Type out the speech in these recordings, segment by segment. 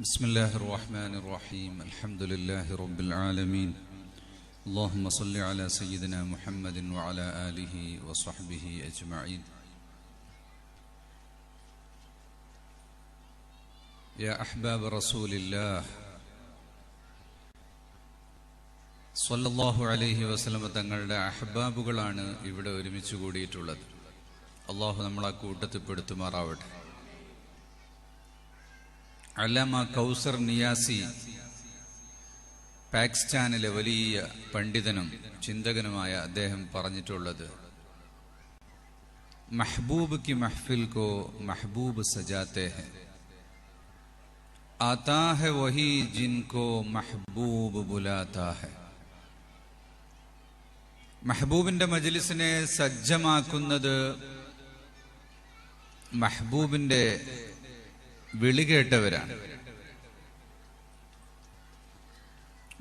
بسم الله الرحمن الرحيم الحمد لله رب العالمين اللهم صل على سيدنا محمد وعلى آله وصحبه أجمعين يا أحباب رسول الله صلى الله عليه وسلم തങ്ങളുടെ അഹ്ബാബുകളാണ് ഇവിടെ ഒരുമിച്ച് കൂടിയിട്ടുള്ളത്. അല്ലാഹു നമ്മളെ കൂട്ടത്തിൽ പെടുത്തുമാറാവട്ടെ. അല്ലാമ കൗസർ നിയാസി പാകിസ്ഥാനിലെ വലിയ പണ്ഡിതനും ചിന്തകനുമായ അദ്ദേഹം പറഞ്ഞിട്ടുള്ളത്, महबूब की महफिल को महबूब सजाते हैं, आता है वही जिनको महबूब बुलाता है. മെഹബൂബിന്റെ മജ്ലിസിനെ സജ്ജമാക്കുന്നത് മെഹബൂബിന്റെ വിളി കേട്ടവരാണ്.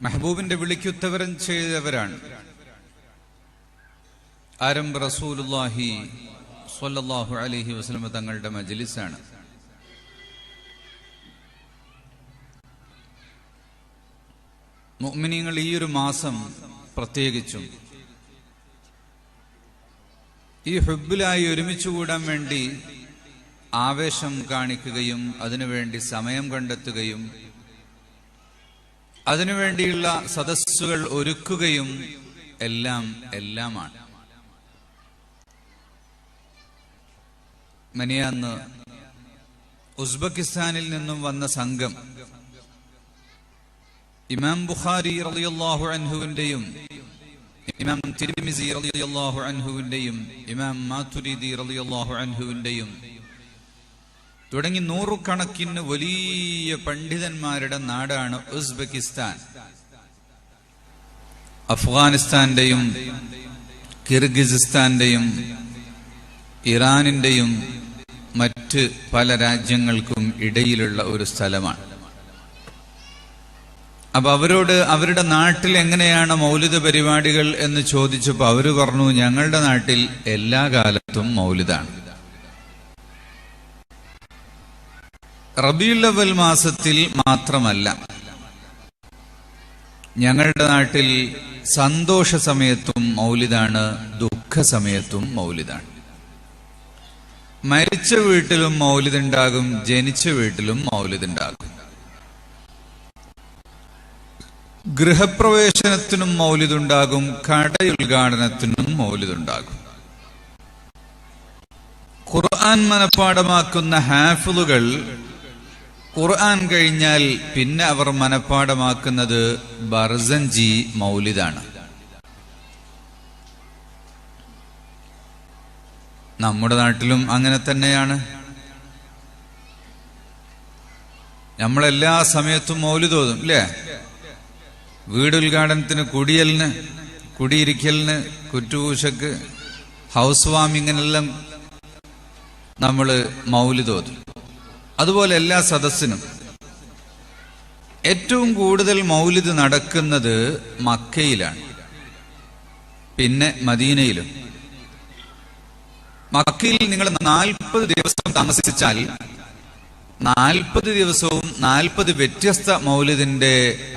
മെഹബൂബിന്റെ വിളിക്കുത്തവരം ചെയ്തവരാണ്. ആരംഭ റസൂലുള്ളാഹി സ്വല്ലല്ലാഹു അലൈഹി വസല്ലം തങ്ങളുടെ മജ്ലിസാണ്. മുഅ്മിനീങ്ങൾ ഈ ഒരു മാസം പ്രത്യേകിച്ചും ഈ ഹുബ്ബിലായി ഒരുമിച്ച് കൂടാൻ വേണ്ടി ആവേശം കാണിക്കുകയും അതിനുവേണ്ടി സമയം കണ്ടെത്തുകയും അതിനുവേണ്ടിയുള്ള സദസ്സുകൾ ഒരുക്കുകയും എല്ലാമാണ്. മിനിയാന്ന് ഉസ്ബെക്കിസ്ഥാനിൽ നിന്നും വന്ന സംഘം ഇമാം ബുഖാരി റളിയല്ലാഹു അൻഹുവിന്റെയും ഇമാം തിർമിസി റളിയല്ലാഹു അൻഹുവിന്റെയും ഇമാം മാതുരിദി റളിയല്ലാഹു അൻഹുവിന്റെയും തുടങ്ങി നൂറുകണക്കിന് വലിയ പണ്ഡിതന്മാരുടെ നാടാണ് ഉസ്ബെക്കിസ്ഥാൻ. അഫ്ഗാനിസ്ഥാന്റെയും കിർഗിസിസ്ഥാന്റെയും ഇറാനിന്റെയും മറ്റ് പല രാജ്യങ്ങൾക്കും ഇടയിലുള്ള ഒരു സ്ഥലമാണ്. അപ്പൊ അവരോട് അവരുടെ നാട്ടിൽ എങ്ങനെയാണ് മൗലിദ് പരിപാടികൾ എന്ന് ചോദിച്ചപ്പോൾ അവര് പറഞ്ഞു, ഞങ്ങളുടെ നാട്ടിൽ എല്ലാ കാലത്തും മൗലിദാണ്. റബീഉൽ അവ്വൽ മാസത്തിൽ മാത്രമല്ല, ഞങ്ങളുടെ നാട്ടിൽ സന്തോഷ സമയത്തും മൗലിദാണ്, ദുഃഖ സമയത്തും മൗലിദാണ്. മരിച്ച വീട്ടിലും മൗലിദുണ്ടാകും, ജനിച്ച വീട്ടിലും മൗലിദുണ്ടാകും. ഗൃഹപ്രവേശനത്തിനും മൗലിദുണ്ടാകും, കടയുദ്ഘാടനത്തിനും മൗലിദുണ്ടാകും. ഖുർആൻ മനഃപ്പാഠമാക്കുന്ന ഹാഫിളുകൾ ഖുർആൻ കഴിഞ്ഞാൽ പിന്നെ അവർ മനഃപ്പാഠമാക്കുന്നത് ബർസഞ്ചി മൗലിദാണ്. നമ്മുടെ നാട്ടിലും അങ്ങനെ തന്നെയാണ്. നമ്മളെല്ലാ സമയത്തും മൗലിദ് ഓതും അല്ലേ? വീടുദ്ഘാടനത്തിന്, കുടിയലിന്, കുടിയിരിക്കലിന്, കുറ്റുപൂശക്ക്, ഹൗസ് വാമിങ്ങിനെല്ലാം നമ്മൾ മൗലിദ് ഓതും. അതുപോലെ എല്ലാ സദസ്സിനും. ഏറ്റവും കൂടുതൽ മൗലിദ് നടക്കുന്നത് മക്കയിലാണ്, പിന്നെ മദീനയിലും. മക്കയിൽ നിങ്ങൾ 40 ദിവസം താമസിച്ചാൽ 40 ദിവസവും 40 വ്യത്യസ്ത മൗലിദിന്റെ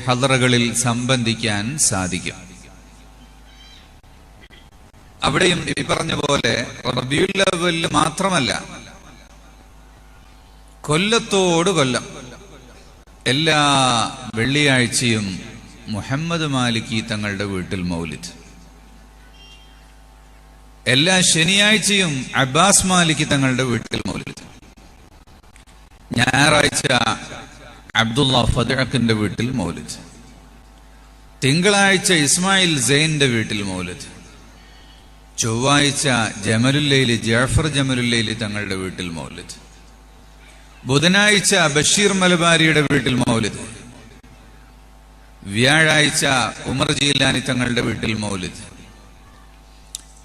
ഹദറകളിൽ സംബന്ധിക്കാൻ സാധിക്കും. അവിടെയും ഈ പറഞ്ഞ പോലെ റബീഉൽ അവ്വൽ മാത്രമല്ല, കൊല്ലത്തോട് കൊല്ലം എല്ലാ വെള്ളിയാഴ്ചയും മുഹമ്മദ് മാലിക്കി തങ്ങളുടെ വീട്ടിൽ മൗലിദ്, എല്ലാ ശനിയാഴ്ചയും അബ്ബാസ് മാലിക്കി തങ്ങളുടെ വീട്ടിൽ മൗലിദ്, ഞായറാഴ്ച അബ്ദുള്ള ഫദ്അക്കിന്റെ വീട്ടിൽ മൗലിദ്, തിങ്കളാഴ്ച ഇസ്മായിൽ സൈന്റെ വീട്ടിൽ മൗലിദ്, ചൊവ്വാഴ്ച ജമലുല്ലൈലി ജഅഫർ ജമലുല്ലൈലി തങ്ങളുടെ വീട്ടിൽ മൗലിദ്, ബുധനാഴ്ച ബഷീർ മലബാരിയുടെ വീട്ടിൽ മൗലിദ്, വ്യാഴാഴ്ച ഉമർ ജീലാനി തങ്ങളുടെ വീട്ടിൽ മൗലിദ്.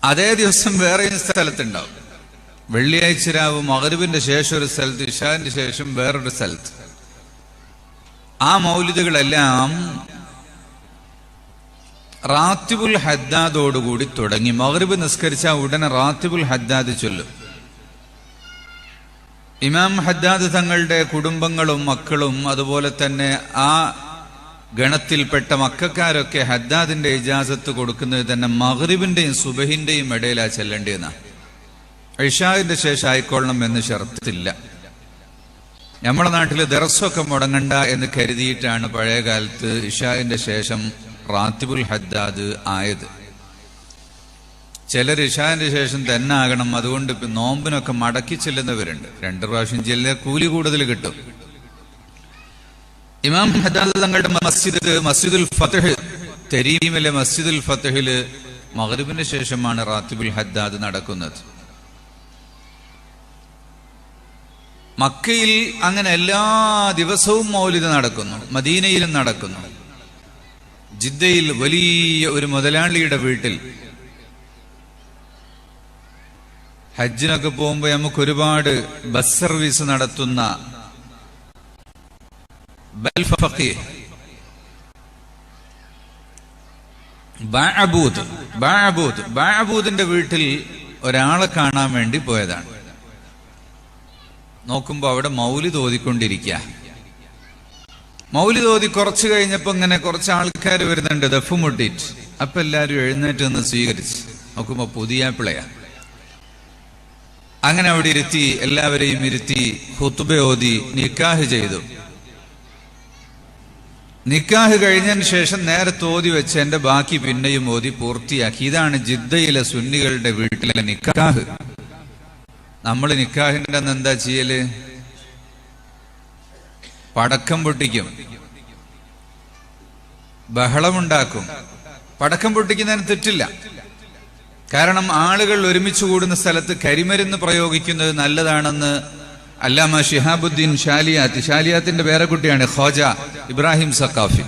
അതേ ദിവസം വേറെയും സ്ഥലത്തുണ്ടാവും. വെള്ളിയാഴ്ച രാവ് മഗ്രിബിന്റെ ശേഷം ഒരു സ്ഥലത്ത്, ഇശാന്റെ ശേഷം വേറൊരു സ്ഥലത്ത്. ആ മൗലിദുകളെല്ലാം റാത്തിബുൽ ഹദ്ദാദോടുകൂടി തുടങ്ങി. മഗ്രിബ് നിസ്കരിച്ച ഉടനെ റാത്തിബുൽ ഹദ്ദാദ് ചൊല്ലും. ഇമാം ഹദ്ദാദ് തങ്ങളുടെ കുടുംബങ്ങളും മക്കളും അതുപോലെ തന്നെ ആ ഗണത്തിൽപ്പെട്ട മക്കാരൊക്കെ ഹദ്ദാദിന്റെ ഇജാസത്ത് കൊടുക്കുന്നത് തന്നെ മഗ്രിബിന്റെയും സുബഹിന്റെയും ഇടയിലാ ചെല്ലേണ്ടിയെന്നാ. ഇശാഇന്റെ ശേഷം ആയിക്കൊള്ളണം എന്ന് ഷർത്തില്ല. നമ്മുടെ നാട്ടിൽ ദർസൊക്കെ മുടങ്ങണ്ട എന്ന് കരുതിയിട്ടാണ് പഴയ കാലത്ത് ഇശാഇന്റെ ശേഷം റാത്തിബുൽ ഹദ്ദാദ് ആയത്. ചിലർ ഇശാഇന്റെ ശേഷം തന്നെ ആകണം, അതുകൊണ്ട് നോമ്പിനൊക്കെ മടക്കി ചെല്ലുന്നവരുണ്ട്. 2 പ്രാവശ്യം ചെല്ലിയ കൂലി കൂടുതൽ കിട്ടും. ഇമാം ഹദ്ദാദ് തങ്ങളുടെ മസ്ജിദുൽ ഫത്ഹ്, തരീമിലെ മസ്ജിദുൽ ഫത്ഹില് മഗ്രിബിന് ശേഷമാണ് റാത്തിബുൽ ഹദ്ദാദ് നടക്കുന്നത്. മക്കയിൽ അങ്ങനെ എല്ലാ ദിവസവും മൗലിദ് നടക്കുന്നു, മദീനയിലും നടക്കുന്നു. ജിദ്ദയിൽ വലിയ ഒരു മുതലാളിയുടെ വീട്ടിൽ ഹജ്ജിനൊക്കെ പോകുമ്പോൾ നമുക്ക് ഒരുപാട് ബസ് സർവീസ് നടത്തുന്ന ബാഅബൂദിന്റെ വീട്ടിൽ ഒരാളെ കാണാൻ വേണ്ടി പോയതാണ്. നോക്കുമ്പോ അവിടെ മൗലിദ് ഓതിക്കൊണ്ടിരിക്കുക. മൗലിദ് ഓതി കുറച്ച് കഴിഞ്ഞപ്പോ ഇങ്ങനെ കുറച്ച് ആൾക്കാർ വരുന്നുണ്ട് ദഫ് മുട്ടിട്ട്. അപ്പൊ എല്ലാരും എഴുന്നേറ്റ് നിന്ന് സ്വീകരിച്ച് നോക്കുമ്പോ പുതിയാപ്പിളയാ. അങ്ങനെ അവിടെ ഇരുത്തി, എല്ലാവരെയും ഇരുത്തി ഖുത്ബ ഓതി നിക്കാഹ് ചെയ്തു. നിക്കാഹ് കഴിഞ്ഞതിന് ശേഷം നേരത്തെ ഓതി വെച്ച് എന്റെ ബാക്കി പിന്നെയും ഓതി പൂർത്തിയാക്കി. ഇതാണ് ജിദ്ദയിലെ സുന്നികളുടെ വീട്ടിലെ നിക്കാഹ്. നമ്മൾ നിക്കാഹിന്റെ അന്ന് എന്താ ചെയ്യല്? പടക്കം പൊട്ടിക്കും, ബഹളമുണ്ടാക്കും. പടക്കം പൊട്ടിക്കുന്നതിന് തെറ്റില്ല. കാരണം ആളുകൾ ഒരുമിച്ച് കൂടുന്ന സ്ഥലത്ത് കരിമരുന്ന് പ്രയോഗിക്കുന്നത് നല്ലതാണെന്ന് അല്ലാമ ശിഹാബുദ്ദീൻ ഷാലിയാത്തിന്റെ പേരക്കുട്ടിയാണ് ഖ്വാജ ഇബ്രാഹിം സഖാഫി.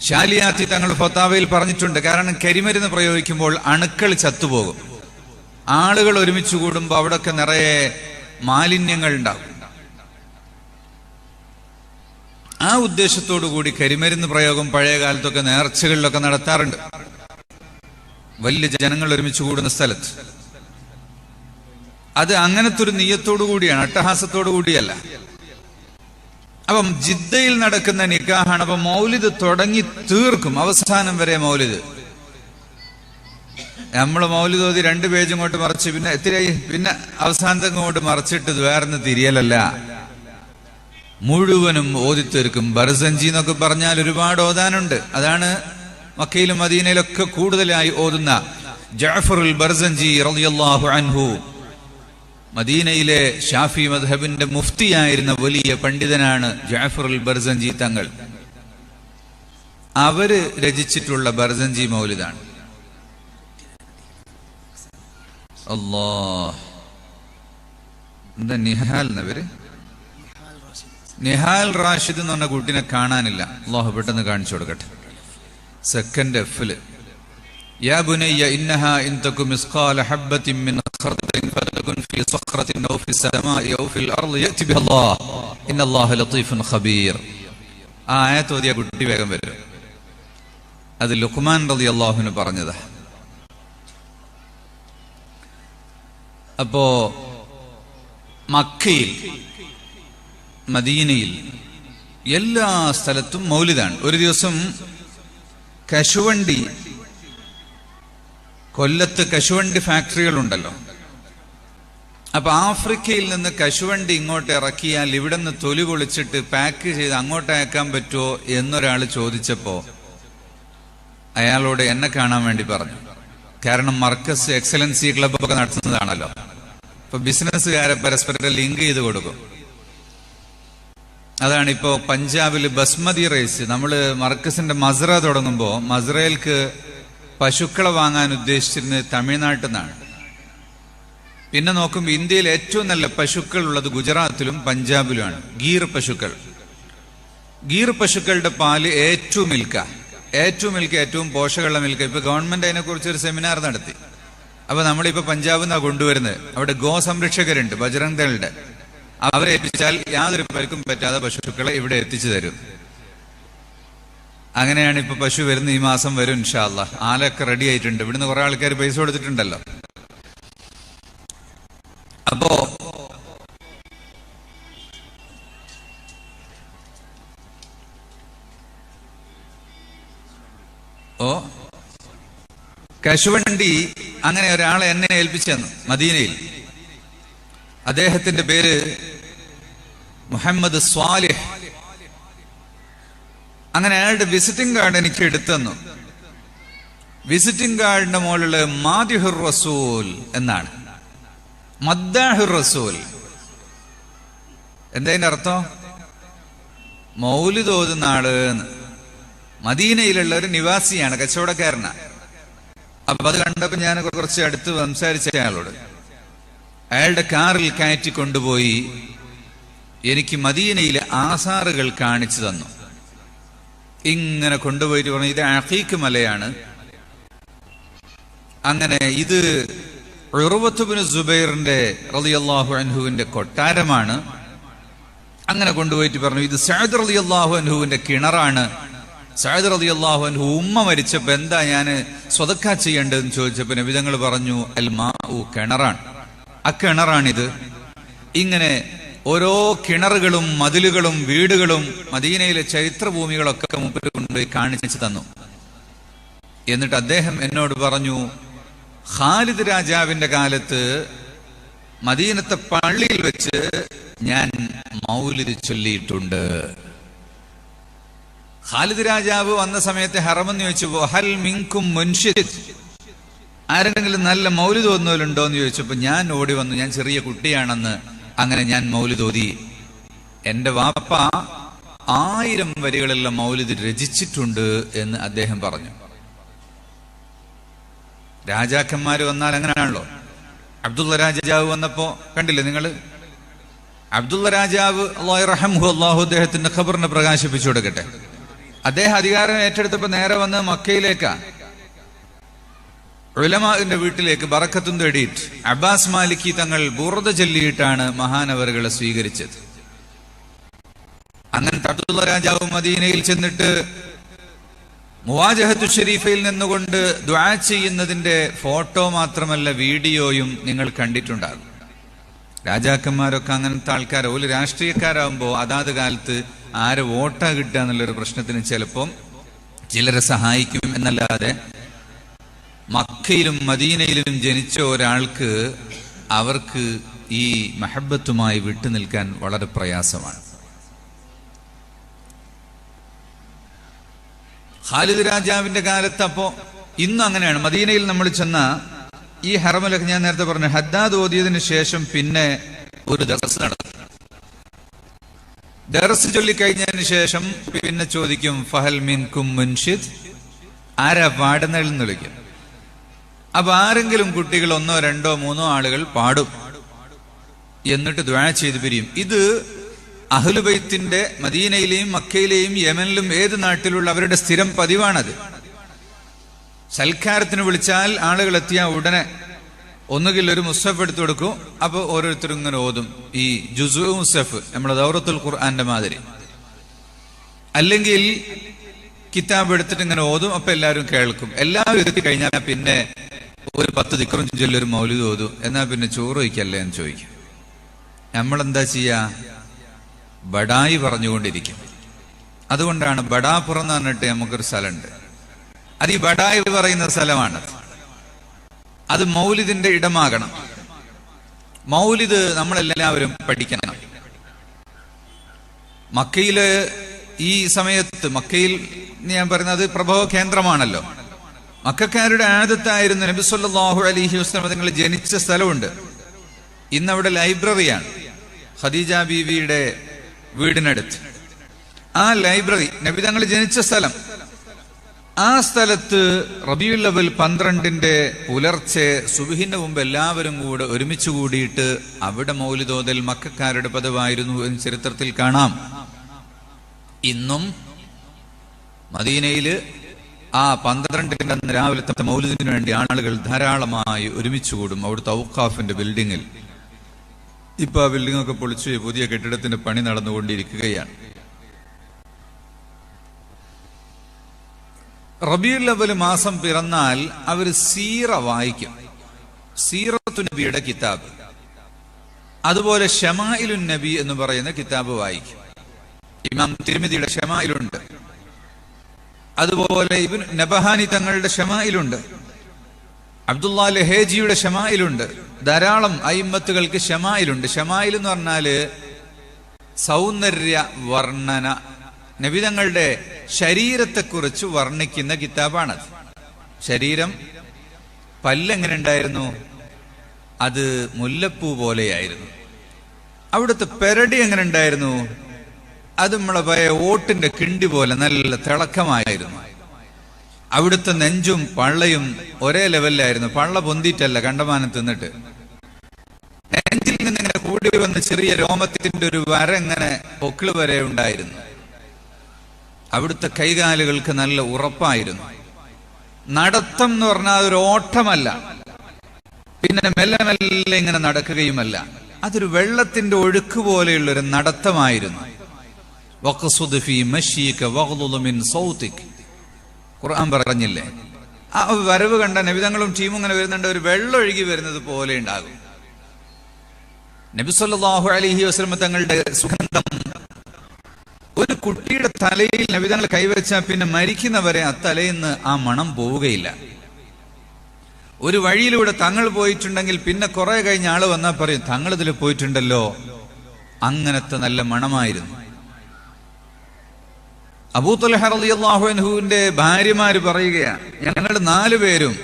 ഷാലിയാത്തി തങ്ങൾ ഫത്താവയിൽ പറഞ്ഞിട്ടുണ്ട്. കാരണം കരിമരുന്ന് പ്രയോഗിക്കുമ്പോൾ അണുക്കൾ ചത്തുപോകും. ആളുകൾ ഒരുമിച്ച് കൂടുമ്പോൾ അവിടെയൊക്കെ നിറയെ മാലിന്യങ്ങൾ ഉണ്ടാകും. ആ ഉദ്ദേശത്തോടു കൂടി കരിമരുന്ന് പ്രയോഗം പഴയ കാലത്തൊക്കെ നേർച്ചകളിലൊക്കെ നടത്താറുണ്ട്, വലിയ ജനങ്ങൾ ഒരുമിച്ച് കൂടുന്ന സ്ഥലത്ത്. അത് അങ്ങനത്തെ ഒരു നിയ്യത്തോടു കൂടിയാണ്, അട്ടഹാസത്തോടു കൂടിയല്ല. അപ്പം ജിദ്ദയിൽ നടക്കുന്ന നിക്കാഹാണ്. അപ്പൊ മൗലിദ് തുടങ്ങി തീർക്കും, അവസാനം വരെ മൗലിദ്. നമ്മൾ മൗലിദ് ഓതി 2 പേജ് ഇങ്ങോട്ട് മറിച്ച് പിന്നെ എത്തിരായി, പിന്നെ അവസാനത്തെ ഇങ്ങോട്ട് മറിച്ചിട്ട് വേറെന്ന് തിരിയലല്ല, മുഴുവനും ഓതിത്തീർക്കും. ബർസഞ്ചി എന്നൊക്കെ പറഞ്ഞാൽ ഒരുപാട് ഓതാനുണ്ട്. അതാണ് മക്കയിലും മദീനയിലൊക്കെ കൂടുതലായി ഓതുന്ന ജഅഫറുൽ ബർസഞ്ചി റളിയല്ലാഹു അൻഹു. മദീനയിലെ ഷാഫി മദ്ഹബിന്റെ മുഫ്തിയായിരുന്ന വലിയ പണ്ഡിതനാണ് ജഅഫറുൽ ബർസഞ്ചി തങ്ങൾ. അവര് രചിച്ചിട്ടുള്ള ബർസഞ്ചി മൗലിദാണ്. അല്ലാഹ്, എന്താ നിഹാൽ എന്നവര്? നിഹാൽ റാഷിദ് എന്ന് പറഞ്ഞ കുട്ടിനെ കാണാനില്ല. അല്ലാഹു പെട്ടെന്ന് കാണിച്ചു കൊടുക്കട്ടെ. സെക്കൻഡ് എഫില് യാ ബുനയ്യ ഇന്നഹാ ഇൻ തകു മിസ്ഖാല ഹബ്ബത്തിൻ മിൻ ഖർദത്തിൻ ഫതകുൻ ഫീ സഖറത്തിൻ ഔ ഫീ സമാഇ ഔ ഫിൽ അർളി യഅതി ബില്ലാഹ് ഇന്നല്ലാഹ ലതീഫുൻ ഖബീർ. ആ ആയത്ത് ഓതിയ കുട്ടി വേഗം വരും. അത് ലുഖ്മാൻ റളിയല്ലാഹു അൻഹു പറഞ്ഞതാ. അപ്പോ മക്കയിൽ മദീനയിൽ എല്ലാ സ്ഥലത്തും മൗലിദാണ്. ഒരു ദിവസം കശുവണ്ടി, കൊല്ലത്ത് കശുവണ്ടി ഫാക്ടറികളുണ്ടല്ലോ. അപ്പൊ ആഫ്രിക്കയിൽ നിന്ന് കശുവണ്ടി ഇങ്ങോട്ട് ഇറക്കിയാൽ ഇവിടെ നിന്ന് തൊലി പൊളിച്ചിട്ട് പാക്ക് ചെയ്ത് അങ്ങോട്ട് അയക്കാൻ പറ്റുമോ എന്നൊരാൾ ചോദിച്ചപ്പോ അയാളോട് എന്നെ കാണാൻ വേണ്ടി പറഞ്ഞു. കാരണം മർക്കസ് എക്സലൻസി ക്ലബ് ഒക്കെ നടത്തുന്നതാണല്ലോ. ഇപ്പൊ ബിസിനസ്സുകാരെ പരസ്പരം ലിങ്ക് ചെയ്ത് കൊടുക്കും. അതാണ് ഇപ്പോ പഞ്ചാബില് ബസ്മതി റൈസ്. നമ്മള് മർക്കസിന്റെ മസ്റ തുടങ്ങുമ്പോ മസ്റയിൽക്ക് പശുക്കളെ വാങ്ങാൻ ഉദ്ദേശിച്ചിരുന്നത് തമിഴ്നാട്ടിൽ നിന്നാണ്. പിന്നെ നോക്കുമ്പോൾ ഇന്ത്യയിൽ ഏറ്റവും നല്ല പശുക്കൾ ഉള്ളത് ഗുജറാത്തിലും പഞ്ചാബിലുമാണ്. ഗീർ പശുക്കൾ. ഗീർ പശുക്കളുടെ പാല് ഏറ്റവും മിൽക്ക, ഏറ്റവും പോഷകമുള്ള മിൽക്ക. ഇപ്പൊ ഗവൺമെന്റ് അതിനെക്കുറിച്ച് ഒരു സെമിനാർ നടത്തി. അപ്പൊ നമ്മളിപ്പോ പഞ്ചാബിൽ നിന്നാണ് കൊണ്ടുവരുന്നത്. അവിടെ ഗോ സംരക്ഷകരുണ്ട്, ബജ്റംഗ് ദളുടെ. അവരെ ഏൽപ്പിച്ചാൽ യാതൊരു പേർക്കും പറ്റാതെ പശുക്കളെ ഇവിടെ എത്തിച്ചു തരും. അങ്ങനെയാണ് ഇപ്പൊ പശു വരുന്ന. ഈ മാസം വരും ഇൻഷാ അല്ലാഹ്. ആലൊക്കെ റെഡി ആയിട്ടുണ്ട്. ഇവിടുന്ന് കുറെ ആൾക്കാർ പൈസ കൊടുത്തിട്ടുണ്ടല്ലോ. അപ്പോ കശുവണ്ടി അങ്ങനെ ഒരാളെ എന്നെ ഏൽപ്പിച്ചു തന്നു മദീനയിൽ. അദ്ദേഹത്തിന്റെ പേര് മുഹമ്മദ് സ്വാലിഹ്. അങ്ങനെ അയാളുടെ വിസിറ്റിംഗ് കാർഡ് എനിക്ക് എടുത്തു തന്നു. വിസിറ്റിംഗ് കാർഡിന്റെ മുകളില് മാദിഹുർ റസൂൽ എന്നാണ്, മദ്ദാഹുർ റസൂൽ. എന്തതിന്റെ അർത്ഥം? മൗലിദ് ഓതുന്ന ആള്. മദീനയിലുള്ള ഒരു നിവാസിയാണ്, കച്ചവടക്കാരനാണ്. അപ്പൊ അത് കണ്ടപ്പോ ഞാൻ കുറച്ച് അടുത്ത് സംസാരിച്ച അയാളോട്. അയാളുടെ കാറിൽ കയറ്റി കൊണ്ടുപോയി എനിക്ക് മദീനയിലെ ആസാറുകൾ കാണിച്ചു തന്നു. ഇങ്ങനെ കൊണ്ടുപോയിട്ട് പറഞ്ഞു, ഇത് അഖീഖ് മലയാണ്. അങ്ങനെ ഇത് ഉർവത്ത് ഇബ്നു സുബൈറിന്റെ റളിയല്ലാഹു അൻഹുവിന്റെ കൊട്ടാരമാണ്. അങ്ങനെ കൊണ്ടുപോയിട്ട് പറഞ്ഞു, ഇത് സഅദ് റളിയല്ലാഹു അൻഹുവിന്റെ കിണറാണ്. സഅദ് റളിയല്ലാഹു അൻഹു ഉമ്മ മരിച്ചപ്പോ എന്താ ഞാൻ സ്വതക്ക ചെയ്യേണ്ടതെന്ന് ചോദിച്ചപ്പോ നബി തങ്ങൾ പറഞ്ഞു, അൽ മാഉ, കിണറാണ്, അക്കിണറാണിത്. ഇങ്ങനെ ഓരോ കിണറുകളും മതിലുകളും വീടുകളും മദീനയിലെ ചരിത്രഭൂമികളൊക്കെ മുമ്പിൽ കൊണ്ടുപോയി കാണിച്ചു തന്നു. എന്നിട്ട് അദ്ദേഹം എന്നോട് പറഞ്ഞു, ഖാലിദ് രാജാവിന്റെ കാലത്ത് മദീനത്തെ പള്ളിയിൽ വെച്ച് ഞാൻ മൗലിദ് ചൊല്ലിയിട്ടുണ്ട്. ഖാലിദ് രാജാവ് വന്ന സമയത്ത് ഹറമെന്ന് ചോദിച്ചു, ഹൽ മിൻകും മുൻഷിദ്, ആരെങ്കിലും നല്ല മൗലിദ് ഓതുന്നവരുണ്ടോ എന്ന് ചോദിച്ചപ്പോ ഞാൻ ഓടി വന്നു, ഞാൻ ചെറിയ കുട്ടിയാണെന്ന്. അങ്ങനെ ഞാൻ മൗലിദ് ഓതി. എന്റെ വാപ്പ 1000 വരികളുള്ള മൗലിദ് രചിച്ചിട്ടുണ്ട് എന്ന് അദ്ദേഹം പറഞ്ഞു. രാജാക്കന്മാര് വന്നാൽ അങ്ങനെയാണല്ലോ. അബ്ദുള്ള രാജാവ് വന്നപ്പോ കണ്ടില്ലേ നിങ്ങള്? അബ്ദുള്ള രാജാവ് അല്ലാഹു റഹ്മഹു, അല്ലാഹു അദ്ദേഹത്തിന്റെ ഖബറിനെ പ്രകാശിപ്പിച്ചു കൊടുക്കട്ടെ. അദ്ദേഹം അധികാരം ഏറ്റെടുത്തപ്പോ നേരെ വന്ന് മക്കയിലേക്കാ, ഉലമാഇന്റെ വീട്ടിലേക്ക് ബറക്കത്തും തേടിയിട്ട് അബ്ബാസ് മാലിക്കി തങ്ങൾ ബുർദ ചൊല്ലിയിട്ടാണ് മഹാനവറുകളെ സ്വീകരിച്ചത്. അങ്ങനത്തെ അബ്ദുള്ള രാജാവ് മദീനയിൽ ചെന്നിട്ട് മുവാജഹത്തു ഷരീഫയിൽ നിന്നുകൊണ്ട് ദുആ ചെയ്യുന്നതിന്റെ ഫോട്ടോ മാത്രമല്ല വീഡിയോയും നിങ്ങൾ കണ്ടിട്ടുണ്ടാകും. രാജാക്കന്മാരൊക്കെ അങ്ങനത്തെ ആൾക്കാർ, ഒരു രാഷ്ട്രീയക്കാരാകുമ്പോൾ അതാത് കാലത്ത് ആരെ വോട്ടാ കിട്ടുക എന്നുള്ളൊരു പ്രശ്നത്തിന് ചിലപ്പം ചിലരെ സഹായിക്കും എന്നല്ലാതെ മക്കയിലും മദീനയിലും ജനിച്ച ഒരാൾക്ക് അവർക്ക് ഈ മഹബത്തുമായി വിട്ടുനിൽക്കാൻ വളരെ പ്രയാസമാണ്. ഖാലിദ് രാജാവിന്റെ കാലത്ത് അപ്പോ ഇന്നും അങ്ങനെയാണ്. മദീനയിൽ നമ്മൾ ചെന്ന ഈ ഹറമിലൊക്കെ ഞാൻ നേരത്തെ പറഞ്ഞു, ഹദ്ദാദ് ഓതിയതിനു ശേഷം പിന്നെ ഒരു ദർസ് നടത്തും. ദർസ് ചൊല്ലിക്കഴിഞ്ഞതിന് ശേഷം പിന്നെ ചോദിക്കും, ഫഹൽ മിൻകും മുൻഷിദ്, ആരാ പാടുന്നതെന്ന് വിളിക്കും. അപ്പൊ ആരെങ്കിലും കുട്ടികൾ 1, 2, 3 ആളുകൾ പാടും. എന്നിട്ട് ദുആ ചെയ്ത് പിരിയും. ഇത് അഹ്ലുബൈത്തിന്റെ മദീനയിലെയും മക്കയിലെയും യമനിലും ഏത് നാട്ടിലുള്ള അവരുടെ സ്ഥിരം പതിവാണത്. സൽക്കാരത്തിന് വിളിച്ചാൽ ആളുകൾ എത്തിയാൽ ഉടനെ ഒന്നുകിൽ ഒരു മുസ്ഹഫ് എടുത്തു കൊടുക്കും. അപ്പൊ ഓരോരുത്തരും ഇങ്ങനെ ഓതും, ഈ ജുസു മുസ്ഹഫ്, നമ്മുടെ ദൗറത്തുൽ ഖുർആന്റെ മാതിരി. അല്ലെങ്കിൽ കിതാബ് എടുത്തിട്ട് ഇങ്ങനെ ഓതും. അപ്പൊ എല്ലാവരും കേൾക്കും. എല്ലാവരും എത്തി കഴിഞ്ഞാൽ പിന്നെ ഒരു 10 ദിക്റും ചൊല്ലൊരു മൗലിദ് ഓതും. എന്നാ പിന്നെ ചോറ് വയ്ക്കല്ലേ എന്ന് ചോദിക്കും. നമ്മളെന്താ ചെയ്യാ? ബഡായി പറഞ്ഞുകൊണ്ടിരിക്കും. അതുകൊണ്ടാണ് ബഡാപ്പുറം എന്ന് പറഞ്ഞിട്ട് നമുക്കൊരു സ്ഥലമുണ്ട്. അത് ഈ ബഡായി പറയുന്ന സ്ഥലമാണ്. അത് മൗലിദിന്റെ ഇടമാകണം. മൗലിദ് നമ്മളെല്ലാവരും പഠിക്കണം. മക്കയില് ഈ സമയത്ത്, മക്കയിൽ ഞാൻ പറയുന്നത് പ്രഭവ കേന്ദ്രമാണല്ലോ. മക്കക്കാരുടെ ആദത്തായിരുന്നു, നബി സല്ലല്ലാഹു അലൈഹി വസല്ലം തങ്ങൾ ജനിച്ച സ്ഥലമുണ്ട്. ഇന്നവിടെ ലൈബ്രറിയാണ്, ഖദീജ ബീവിയുടെ വീടിനടുത്ത്. ആ ലൈബ്രറി നബി തങ്ങൾ ജനിച്ച സ്ഥലം. ആ സ്ഥലത്ത് റബീഉൽ അവ്വൽ 12 പുലർച്ചെ സുബ്ഹിന്റെ മുമ്പ് എല്ലാവരും കൂടെ ഒരുമിച്ച് കൂടിയിട്ട് അവിടെ മൗലിദ് ഓതൽ മക്കക്കാരുടെ പതിവായിരുന്നു എന്ന് ചരിത്രത്തിൽ കാണാം. ഇന്നും മദീനയില് ആ 12 രാവിലത്തെ മൗലിദിന് വേണ്ടി ആളുകൾ ധാരാളമായി ഒരുമിച്ച് കൂടും. അവിടുത്തെ ഔഖാഫിന്റെ ബിൽഡിങ്ങിൽ. ഇപ്പൊ ആ ബിൽഡിംഗ് ഒക്കെ പൊളിച്ച് പുതിയ കെട്ടിടത്തിന്റെ പണി നടന്നുകൊണ്ടിരിക്കുകയാണ്. റബീഉൽ അവ്വൽ മാസം പിറന്നാൽ അവർ സീറ വായിക്കും. സീറത്തു നബിയുടെ കിതാബ്, അതുപോലെ ഷമായിലുൻ നബി എന്ന് പറയുന്ന കിതാബ് വായിക്കും. ഇമാം തിർമിദിയുടെ ഷമായിലുണ്ട്. അതുപോലെ ഇബ്നു നബഹാനി തങ്ങളുടെ ഷമായിലുണ്ട്. അബ്ദുല്ലാ ലഹേജിയുടെ ഷമായിലുണ്ട്. ധാരാളം അയിമ്മത്തുകൾക്ക് ഷമായിലുണ്ട്. ഷമായിൽ എന്ന് പറഞ്ഞാല് സൗന്ദര്യ വർണ്ണന, നബിതങ്ങളുടെ ശരീരത്തെക്കുറിച്ച് വർണ്ണിക്കുന്ന കിതാബാണത്. ശരീരം, പല്ലെങ്ങനെ ഉണ്ടായിരുന്നു? അത് മുല്ലപ്പൂ പോലെയായിരുന്നു. അവിടുത്തെ പെരടി എങ്ങനെ ഉണ്ടായിരുന്നു? അത് നമ്മളെ പഴയ ഓട്ടിന്റെ കിണ്ടി പോലെ നല്ല തിളക്കമായിരുന്നു. അവിടുത്തെ നെഞ്ചും പള്ളയും ഒരേ ലെവലിലായിരുന്നു. പള്ള പൊന്തിയിട്ടല്ല, കണ്ടമാനം തിന്നിട്ട്. നെഞ്ചിൽ നിന്ന് ഇങ്ങനെ കൂടി വന്ന് ചെറിയ രോമത്തിന്റെ ഒരു വര ഇങ്ങനെ പൊക്കിള് വരെ ഉണ്ടായിരുന്നു. അവിടുത്തെ കൈകാലുകൾക്ക് നല്ല ഉറപ്പായിരുന്നു. നടത്തം എന്ന് പറഞ്ഞാൽ ഒരു ഓട്ടമല്ല, പിന്നെ മെല്ലെ മെല്ലെ ഇങ്ങനെ നടക്കുകയുമല്ല. അതൊരു വെള്ളത്തിന്റെ ഒഴുക്ക് പോലെയുള്ളൊരു നടത്തമായിരുന്നു. ഖുർആൻ പറഞ്ഞില്ലേ, ആ വരവ് കണ്ട നബിതങ്ങളും ടീമും ഇങ്ങനെ വരുന്നുണ്ട്, ഒരു വെള്ളം ഒഴുകി വരുന്നത് പോലെ ഉണ്ടാകും. നബി സല്ലല്ലാഹു അലൈഹി വസല്ലം തങ്ങളുടെ സുഗന്ധം ഒരു കുട്ടിയുടെ തലയിൽ നബിതങ്ങൾ കൈവച്ചാൽ പിന്നെ മരിക്കുന്നവരെ ആ തലയിൽ നിന്ന് ആ മണം പോവുകയില്ല. ഒരു വഴിയിലൂടെ തങ്ങൾ പോയിട്ടുണ്ടെങ്കിൽ പിന്നെ കുറെ കഴിഞ്ഞ ആള് വന്നാൽ പറയും, തങ്ങൾ ഇതിൽ പോയിട്ടുണ്ടല്ലോ. അങ്ങനത്തെ നല്ല മണമായിരുന്നു. അബൂ ത്വൽഹ റളിയല്ലാഹു അൻഹുവിന്റെ ഭാര്യമാര് പറയുകയാണ്, ഞങ്ങൾ 4 പേരും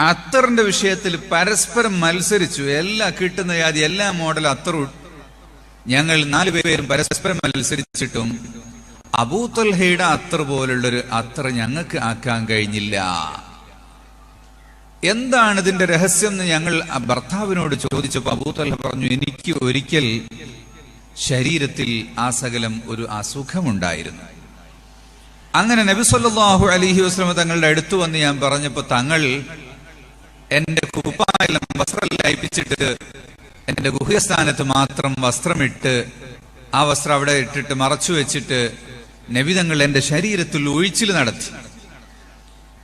അത്തറിന്റെ വിഷയത്തിൽ പരസ്പരം മത്സരിച്ചു. എല്ലാ കിട്ടുന്ന ജാതി എല്ലാ മോഡൽ അത്തറും ഞങ്ങൾ 4 പേരും പരസ്പരം മത്സരിച്ചിട്ടും അബൂ ത്വൽഹയുടെ അത്തർ പോലുള്ളൊരു അത്തർ ഞങ്ങൾക്ക് ആക്കാൻ കഴിഞ്ഞില്ല. എന്താണ് ഇതിന്റെ രഹസ്യം എന്ന് ഞങ്ങൾ ഭർത്താവിനോട് ചോദിച്ചപ്പോൾ അബൂ ത്വൽഹ പറഞ്ഞു, എനിക്ക് ഒരിക്കൽ ശരീരത്തിൽ ആ സകലം ഒരു അസുഖമുണ്ടായിരുന്നു. അങ്ങനെ നബി സല്ലല്ലാഹു അലൈഹി വസല്ലം തങ്ങളുടെ അടുത്ത് വന്ന് ഞാൻ പറഞ്ഞപ്പോൾ തങ്ങൾ എന്റെ കുപ്പായം വസ്ത്രം ലയിപ്പിച്ചിട്ട് എന്റെ ഗുഹ്യസ്ഥാനത്ത് മാത്രം വസ്ത്രമിട്ട് ആ വസ്ത്രം അവിടെ ഇട്ടിട്ട് മറച്ചു വെച്ചിട്ട് നബിതങ്ങൾ എന്റെ ശരീരത്തിൽ ഒഴിച്ചിൽ നടത്തി.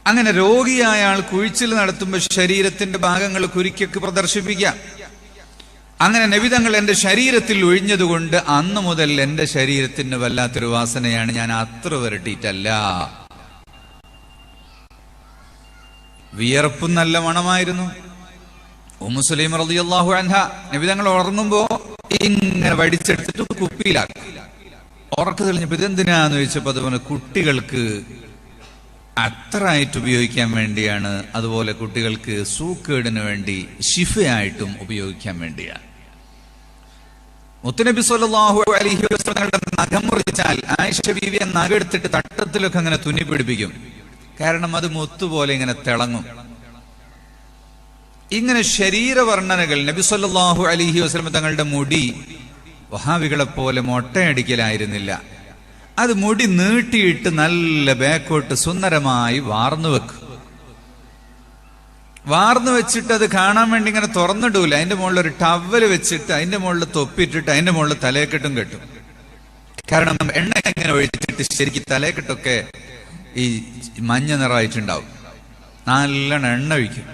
അങ്ങനെ രോഗിയായ ആൾ കുഴിച്ചിൽ നടത്തുമ്പോൾ ശരീരത്തിന്റെ ഭാഗങ്ങൾ കുരുക്കൊക്കെ പ്രദർശിപ്പിക്കാം. അങ്ങനെ നബിതങ്ങൾ എന്റെ ശരീരത്തിൽ ഒഴിഞ്ഞതുകൊണ്ട് അന്ന് മുതൽ എന്റെ ശരീരത്തിന് വല്ലാത്തൊരു വാസനയാണ്. ഞാൻ അത്ര വരട്ടിയിട്ടല്ല. വിയർപ്പും നല്ല മണമായിരുന്നു. ഉമ്മു സുലൈം റളിയല്ലാഹു അൻഹ നബിതങ്ങൾ ഉറങ്ങുമ്പോ ഇങ്ങനെ വടിച്ചെടുത്തിട്ട് കുപ്പിയിലാക്കി. ഉറക്കം തെളിഞ്ഞപ്പോ ഇതെന്തിനാന്ന് ചോദിച്ചപ്പോ അതുപോലെ കുട്ടികൾക്ക് അത്തറായിട്ട് ഉപയോഗിക്കാൻ വേണ്ടിയാണ്, അതുപോലെ കുട്ടികൾക്ക് സൂക്കേടിന് വേണ്ടി ശിഫയായിട്ടും ഉപയോഗിക്കാൻ വേണ്ടിയാണ്. മുത്തുനബി സ്വല്ലല്ലാഹു അലൈഹി വസല്ലം നഖം മുറിച്ചാൽ ആയിഷ ബീവിയെ നഖെടുത്തിട്ട് തട്ടത്തിലൊക്കെ അങ്ങനെ തുന്നി പിടിപ്പിക്കും. കാരണം അത് മുത്തുപോലെ ഇങ്ങനെ തിളങ്ങും. ഇങ്ങനെ ശരീരവർണ്ണനകൾ. നബി സ്വല്ലല്ലാഹു അലൈഹി വസല്ലം തങ്ങളുടെ മുടി വഹാബികളെ പോലെ മൊട്ടയടിക്കലായിരുന്നില്ല. അത് മുടി നീട്ടിയിട്ട് നല്ല ബാക്കോട്ട് സുന്ദരമായി വാർന്നു വെക്കും. വാർന്നു വെച്ചിട്ട് അത് കാണാൻ വേണ്ടി ഇങ്ങനെ തുറന്നിടൂല. അതിന്റെ മുകളിൽ ഒരു ടവല് വെച്ചിട്ട് അതിന്റെ മുകളിൽ തൊപ്പിട്ടിട്ട് അതിന്റെ മുകളിൽ തലയെക്കെട്ടും കെട്ടും. കാരണം എണ്ണ ഇങ്ങനെ ഒഴിച്ചിട്ട് ശരിക്കും തലയെക്കെട്ടൊക്കെ ഈ മഞ്ഞ നിറമായിട്ടുണ്ടാവും. നല്ലോണം എണ്ണ ഒഴിക്കും.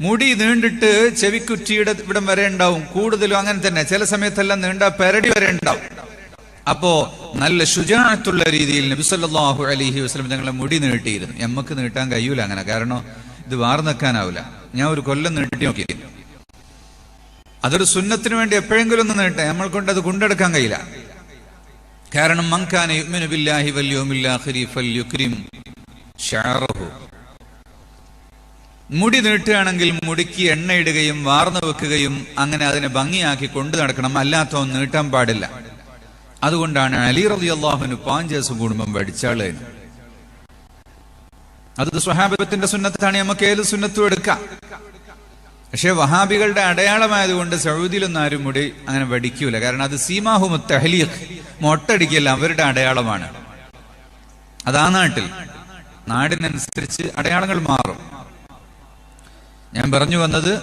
മുടി നീണ്ടിട്ട് ചെവിക്കുറ്റിയുടെ ഇവിടം വരെ ഉണ്ടാവും. കൂടുതലും അങ്ങനെ തന്നെ. ചില സമയത്തെല്ലാം നീണ്ട പെരടി വരെ ഉണ്ടാവും. അപ്പോ നല്ല ശുജാഅത്തുള്ള രീതിയിൽ നബി സല്ലല്ലാഹു അലൈഹി വസല്ലം ഞങ്ങളെ മുടി നീട്ടിയിരുന്നു. നമുക്ക് നീട്ടാൻ കഴിയൂല അങ്ങനെ, കാരണം ഇത് വാർന്നെക്കാനാവില്ല. ഞാൻ ഒരു കൊല്ലം നീട്ടി നോക്കി. അതൊരു സുന്നത്തിന് വേണ്ടി എപ്പോഴെങ്കിലും ഒന്ന് നീട്ടെ, നമ്മൾ കൊണ്ട് അത് കൊണ്ടെടുക്കാൻ കഴിയില്ല. കാരണം മൻ കാന യുഅ്മിനു ബില്ലാഹി വൽ യൗമിൽ ആഖിരി ഫൽയുക്രിം ശഅറഹു. മുടി നീട്ടുകയാണെങ്കിൽ മുടിക്ക് എണ്ണയിടുകയും വാർന്നു വെക്കുകയും അങ്ങനെ അതിനെ ഭംഗിയാക്കി കൊണ്ടു നടക്കണം. അല്ലാത്ത ഒന്നും നീട്ടാൻ പാടില്ല. അതുകൊണ്ടാണ് അലി റളിയല്ലാഹു അൻഹു 5 ദിവസം കൂടുമ്പം പഠിച്ചാളെ. അത് സ്വഹാബത്തിന്റെ സുന്നത്താണ്. നമുക്ക് ഏത് സുന്നത്തും എടുക്കാം. പക്ഷെ വഹാബികളുടെ അടയാളമായതുകൊണ്ട് സൗദിയിലൊന്നും ആരും മുടി അങ്ങനെ വടിക്കൂല. കാരണം അത് സീമാഹുമു തഹ്ലീഖ്, മൊട്ടടിക്കല്ല, അവരുടെ അടയാളമാണ്. അതാ നാടിനനുസരിച്ച് അടയാളങ്ങൾ മാറും. ഞാൻ പറഞ്ഞു വന്നത്,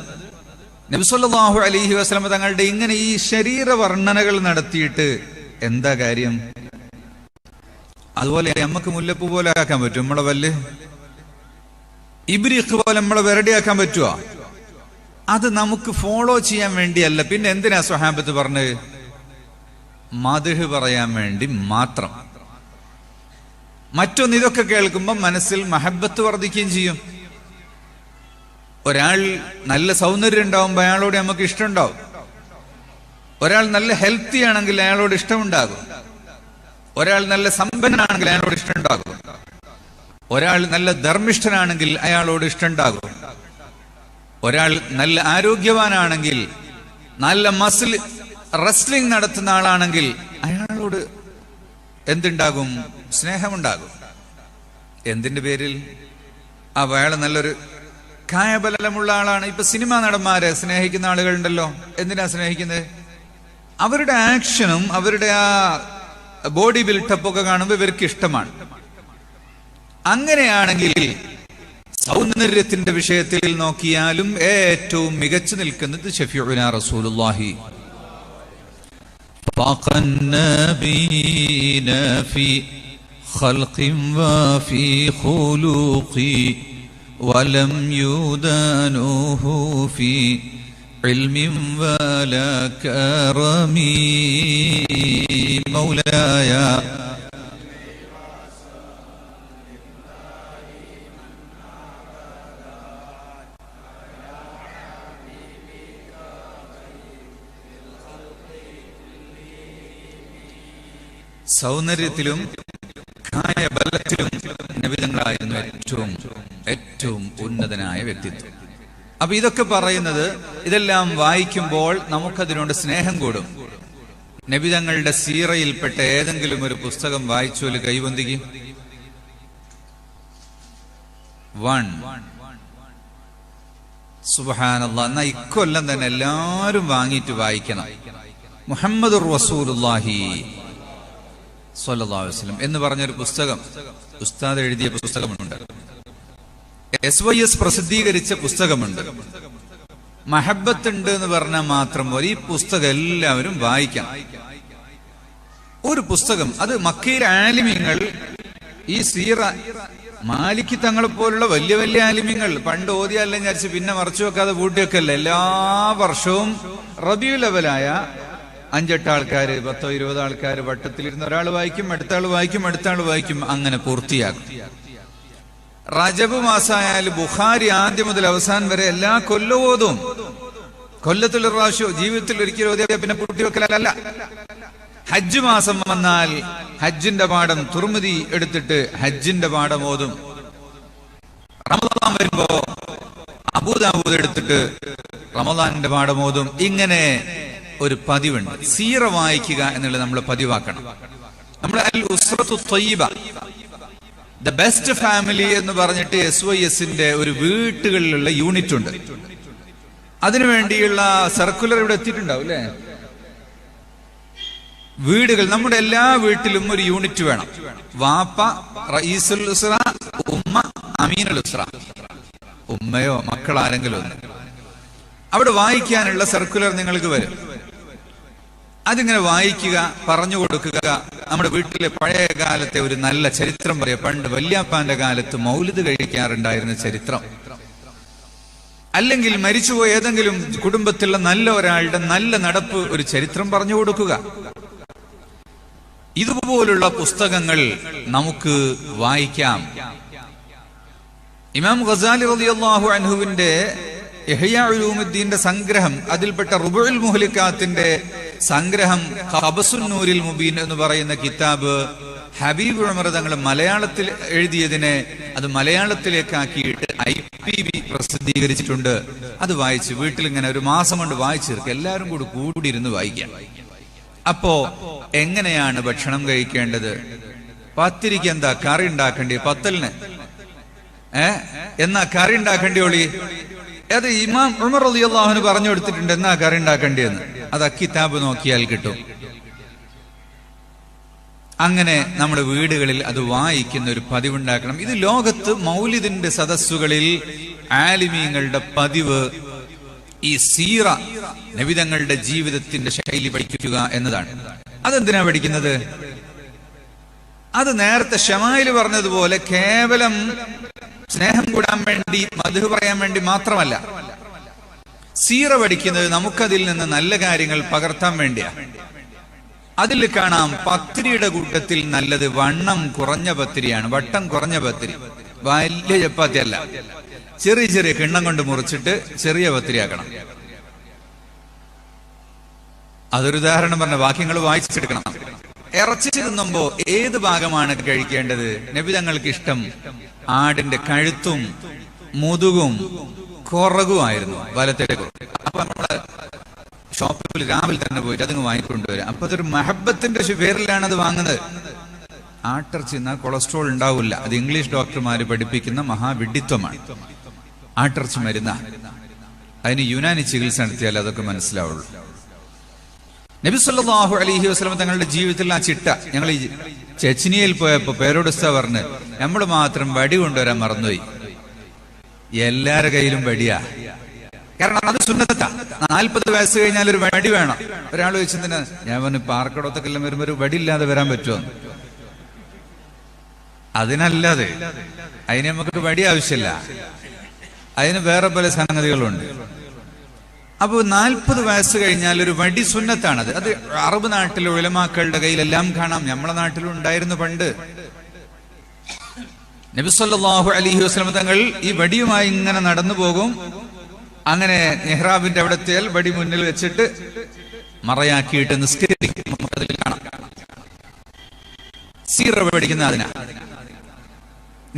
നബി സല്ലല്ലാഹു അലൈഹി വസല്ലം തങ്ങളുടെ ഇങ്ങനെ ഈ ശരീര വർണ്ണനകൾ നടത്തിയിട്ട് എന്താ കാര്യം? അതുപോലെ നമുക്ക് മുല്ലപ്പൂ പോലെ ആക്കാൻ പറ്റും? നമ്മളെ വല്ല് ഇബ്രീഖ് പോലെ നമ്മളെ വെരടിയാക്കാൻ പറ്റുമോ? അത് നമുക്ക് ഫോളോ ചെയ്യാൻ വേണ്ടിയല്ല. പിന്നെ എന്തിനാ സ്വഹാബത്ത് പറഞ്ഞത്? മദ്ഹ് പറയാൻ വേണ്ടി മാത്രം. മറ്റൊന്ന്, ഇതൊക്കെ കേൾക്കുമ്പോൾ മനസ്സിൽ മഹബത്ത് വർദ്ധിക്കുകയും ചെയ്യും. ഒരാൾ നല്ല സൗന്ദര്യം ഉണ്ടാവുമ്പോൾ അയാളോട് നമുക്ക് ഇഷ്ടമുണ്ടാവും. ഒരാൾ നല്ല ഹെൽത്തി ആണെങ്കിൽ അയാളോട് ഇഷ്ടമുണ്ടാകും. ഒരാൾ നല്ല സമ്പന്നനാണെങ്കിൽ അയാളോട് ഇഷ്ടമുണ്ടാകും. ഒരാൾ നല്ല ധർമ്മിഷ്ഠനാണെങ്കിൽ അയാളോട് ഇഷ്ടമുണ്ടാകും. ഒരാൾ നല്ല ആരോഗ്യവാനാണെങ്കിൽ, നല്ല മസിൽ റെസ്ലിംഗ് നടത്തുന്ന ആളാണെങ്കിൽ അയാളോട് എന്തുണ്ടാകും? സ്നേഹമുണ്ടാകും. എന്തിന്റെ പേരിൽ? അയാൾ നല്ലൊരു കായബലമുള്ള ആളാണ്. ഇപ്പൊ സിനിമാ നടന്മാരെ സ്നേഹിക്കുന്ന ആളുകളുണ്ടല്ലോ. എന്തിനാ സ്നേഹിക്കുന്നത്? അവരുടെ ആക്ഷനും അവരുടെ ആ ബോഡി ബിൽഡപ്പ് ഒക്കെ കാണുമ്പോൾ ഇവർക്ക് ഇഷ്ടമാണ്. അങ്ങനെയാണെങ്കിൽ സൗന്ദര്യത്തിന്റെ വിഷയത്തിൽ നോക്കിയാലും ഏറ്റവും മികച്ചു നിൽക്കുന്നത് ഷഫീഉനാ റസൂലുള്ളാഹി. ولم يدانوه في علم ولا كرم مولاي സൗന്ദര്യത്തിലും കായബലത്തിലും നബിതങ്ങളായിരുന്നു ഏറ്റവും ഉന്നതനായ വ്യക്തിത്വം. അപ്പൊ ഇതൊക്കെ പറയുന്നത്, ഇതെല്ലാം വായിക്കുമ്പോൾ നമുക്കതിനോട് സ്നേഹം കൂടും. നബിതങ്ങളുടെ സീറയിൽപ്പെട്ട ഏതെങ്കിലും ഒരു പുസ്തകം വായിച്ചോല് കൈവന്തിക്കും. സുബ്ഹാനല്ലാഹ്. എന്നാ ഇക്കൊല്ലം തന്നെ എല്ലാരും വാങ്ങിയിട്ട് വായിക്കണം. മുഹമ്മദുർ റസൂലുള്ളാഹി സ്വല്ലല്ലാഹു അലൈഹി വസല്ലം എന്ന് പറഞ്ഞൊരു പുസ്തകം ഉസ്താദ് എഴുതിയ പുസ്തകമുണ്ട്. SYS പ്രസിദ്ധീകരിച്ച പുസ്തകമുണ്ട്. മഹബത്ത് ഉണ്ട് എന്ന് പറഞ്ഞാൽ മാത്രം പോലെ ഈ പുസ്തകം എല്ലാവരും വായിക്കണം. ഒരു പുസ്തകം, അത് മക്കയിലെ ആലിമീങ്ങൾ, ഈ സീറ മാലിക് തങ്ങളെ പോലുള്ള വലിയ വലിയ ആലിമീങ്ങൾ പണ്ട് ഓതിയല്ല വിചാരിച്ച് പിന്നെ മറച്ചു വെക്കാതെ പൂട്ടിയൊക്കെയല്ല. എല്ലാ വർഷവും റബീഉൽ അവലായ 5-8 ആൾക്കാര് 10-20 ആൾക്കാര് വട്ടത്തിലിരുന്ന് ഒരാൾ വായിക്കും, അടുത്ത ആൾ വായിക്കും, അടുത്ത ആൾ വായിക്കും, അങ്ങനെ പൂർത്തിയാക്കും. റജബ് മാസമായാൽ ബുഖാരി ആദ്യം മുതൽ അവസാനം വരെ എല്ലാ കൊല്ലവും ഓതും. കൊല്ലത്തിലൊരു പ്രാവശ്യം, ജീവിതത്തിൽ ഒരിക്കലും ഓതിയ പിന്നെ പൂട്ടിവെക്കലല്ല. ഹജ്ജ് മാസം വന്നാൽ ഹജ്ജിന്റെ പാഠം തുർമുദി എടുത്തിട്ട് ഹജ്ജിന്റെ പാഠം ഓതും. റമദാൻ വരുമ്പോ അബൂദാവൂദ് എടുത്തിട്ട് റമദാനിന്റെ പാഠം ഓതും. ഇങ്ങനെ ഒരു പതിവുണ്ട്. സീറ വായിക്കുക എന്നുള്ളത് നമ്മൾ പതിവാക്കണം. നമ്മുടെ അൽ ഉസ്റത്തു ത്വയ്യിബ, ദ ബെസ്റ്റ് ഫാമിലി എന്ന് പറഞ്ഞിട്ട് SYSന്റെ ഒരു വീട്ടുകളിലുള്ള യൂണിറ്റ് ഉണ്ട്. അതിനുവേണ്ടിയുള്ള സർക്കുലർ ഇവിടെ എത്തിയിട്ടുണ്ടാവും അല്ലെ? വീടുകൾ, നമ്മുടെ എല്ലാ വീട്ടിലും ഒരു യൂണിറ്റ് വേണം. വാപ്പ റഈസുൽ ഉസ്റ, ഉമ്മ അമീനുൽ ഉസ്റ, ഉമ്മയോ മക്കൾ ആരെങ്കിലും ഒന്ന്. അവിടെ വായിക്കാനുള്ള സർക്കുലർ നിങ്ങൾക്ക് വരും. അതിങ്ങനെ വായിക്കുക, പറഞ്ഞു കൊടുക്കുക. നമ്മുടെ വീട്ടിലെ പഴയ കാലത്തെ ഒരു നല്ല ചരിത്രം പറയാം. പണ്ട് വല്യാപ്പാന്റെ കാലത്ത് മൗലിദ് കഴിക്കാറുണ്ടായിരുന്ന ചരിത്രം, അല്ലെങ്കിൽ മരിച്ചുപോയ ഏതെങ്കിലും കുടുംബത്തിലുള്ള നല്ല ഒരാളുടെ നല്ല നടപ്പ് ഒരു ചരിത്രം പറഞ്ഞു കൊടുക്കുക. ഇതുപോലുള്ള പുസ്തകങ്ങൾ നമുക്ക് വായിക്കാം. ഇമാം ഗസാലി റളിയല്ലാഹു അൻഹുവിന്റെ ഇഹ്യാ ഉലൂമുദ്ദീന്റെ സംഗ്രഹം, അതിൽപ്പെട്ട റുബുഉൽ മുഹ്ലിക്കാത്തിന്റെ സംഗ്രഹം ഖബസുൻ നൂരിൽ മുബീൻ എന്ന് പറയുന്ന കിതാബ് ഹബീബ് ഉമർ തങ്ങൾ മലയാളത്തിൽ എഴുതിയതിനെ അത് മലയാളത്തിലേക്കാക്കിയിട്ട് IPB പ്രസിദ്ധീകരിച്ചിട്ടുണ്ട്. അത് വായിച്ച് വീട്ടിൽ ഇങ്ങനെ ഒരു മാസം കൊണ്ട് വായിച്ചു തീർക്കുക. എല്ലാവരും കൂടിയിരുന്ന് വായിക്കാം. അപ്പോ എങ്ങനെയാണ് ഭക്ഷണം കഴിക്കേണ്ടത്? പത്തിരിക്ക് എന്താ കറി ഉണ്ടാക്കേണ്ടി? പത്തലിന് എന്നാ കറി ഉണ്ടാക്കേണ്ടിയോളി? അത് ഇമാം ഉമർ റളിയല്ലാഹു അൻഹു പറഞ്ഞു കൊടുത്തിട്ടുണ്ട് എന്നാ കറി ഉണ്ടാക്കേണ്ടിയെന്ന്. അത് കിതാബ് നോക്കിയാൽ കിട്ടും. അങ്ങനെ നമ്മുടെ വീടുകളിൽ അത് വായിക്കുന്ന ഒരു പതിവുണ്ടാക്കണം. ഇത് ലോകത്ത് മൗലിദിന്റെ സദസ്സുകളിൽ ആലിമീങ്ങളുടെ പതിവ് ഈ സീറ, നബിതങ്ങളുടെ ജീവിതത്തിന്റെ ശൈലി പഠിക്കുക എന്നതാണ്. അതെന്തിനാ പഠിക്കുന്നത്? അത് നേരത്തെ ശമായില് പറഞ്ഞതുപോലെ കേവലം സ്നേഹം കൂടാൻ വേണ്ടി, മദ്ഹ് പറയാൻ വേണ്ടി മാത്രമല്ല. സീറ പഠിക്കുന്നത് നമുക്കതിൽ നിന്ന് നല്ല കാര്യങ്ങൾ പകർത്താൻ വേണ്ടിയാ. അതിൽ കാണാം പത്തിരിയുടെ കൂട്ടത്തിൽ നല്ലത് വണ്ണം കുറഞ്ഞ പത്തിരിയാണ്, വട്ടം കുറഞ്ഞ പത്തിരി. വലിയ ചപ്പാത്തി അല്ല, ചെറിയ ചെറിയ കിണ്ണം കൊണ്ട് മുറിച്ചിട്ട് ചെറിയ പത്തിരിയാക്കണം. അതൊരു ഉദാഹരണം പറഞ്ഞ വാക്യങ്ങൾ വായിച്ചെടുക്കണം. ഇറച്ചി തിന്നുമ്പോ ഏത് ഭാഗമാണ് കഴിക്കേണ്ടത്? നബി തങ്ങൾക്ക് ഇഷ്ടം ആടിന്റെ കഴുത്തും മുതുകും കുറകുമായിരുന്നു, വലത്തേക്ക്. അപ്പൊ നമ്മള് ഷോപ്പിൽ രാവിലെ തന്നെ പോയിട്ട് അതിങ്ങ് വാങ്ങിക്കൊണ്ടുവരാം. അപ്പൊ അതൊരു മഹബത്തിന്റെ പേരിലാണ് അത് വാങ്ങുന്നത്. ആട്ടിറച്ചി എന്നാൽ കൊളസ്ട്രോൾ ഉണ്ടാവില്ല. അത് ഇംഗ്ലീഷ് ഡോക്ടർമാര് പഠിപ്പിക്കുന്ന മഹാവിഡിത്വമാണ്. ആട്ടിറച്ചി മരുന്ന, അതിന് യുനാനി ചികിത്സ നടത്തിയാൽ അതൊക്കെ മനസ്സിലാവുള്ളൂ. നബി സല്ലല്ലാഹു അലൈഹി വസല്ലം തങ്ങളുടെ ജീവിതത്തിൽ ആ ചിട്ട, ഞങ്ങൾ ഈ ചെച്ചിനിയിൽ പോയപ്പോ പേരോടുസ്ത പറഞ്ഞ് നമ്മൾ മാത്രം വടി കൊണ്ടുവരാൻ മറന്നുപോയി. എല്ലാരുടെ കയ്യിലും വടിയാ, കാരണം അത് സുന്നത്താ. 40 വയസ്സ് കഴിഞ്ഞാൽ ഒരു വടി വേണം. ഒരാൾ ചോദിച്ചതിന് ഞാൻ പറഞ്ഞു പാർക്കടത്തൊക്കെ എല്ലാം വരുമ്പോ ഒരു വടി ഇല്ലാതെ വരാൻ പറ്റുമോ? അതിനല്ലാതെ അതിന് നമുക്ക് വടി ആവശ്യമില്ല, അതിന് വേറെ പല സംഗതികളുണ്ട്. അപ്പൊ 40 വയസ്സ് കഴിഞ്ഞാൽ ഒരു വടി സുന്നത്താണത്. അത് അറബ് നാട്ടിലെ ഉലമാക്കളുടെ കയ്യിലെല്ലാം കാണാം. നമ്മളെ നാട്ടിലും ഉണ്ടായിരുന്നു പണ്ട്. നബി സല്ലല്ലാഹു അലൈഹി വസല്ലം തങ്ങൾ ഈ വടിയുമായി ഇങ്ങനെ നടന്നു പോകും. അങ്ങനെ മെഹ്റാബിന്റെ അവിടെ എത്തിയാൽ വടി മുന്നിൽ വെച്ചിട്ട് മറയാക്കിയിട്ട് നിസ്കരിക്കും. അതിൽ കാണാം സീറ പഠിക്കുന്ന അതിനാ.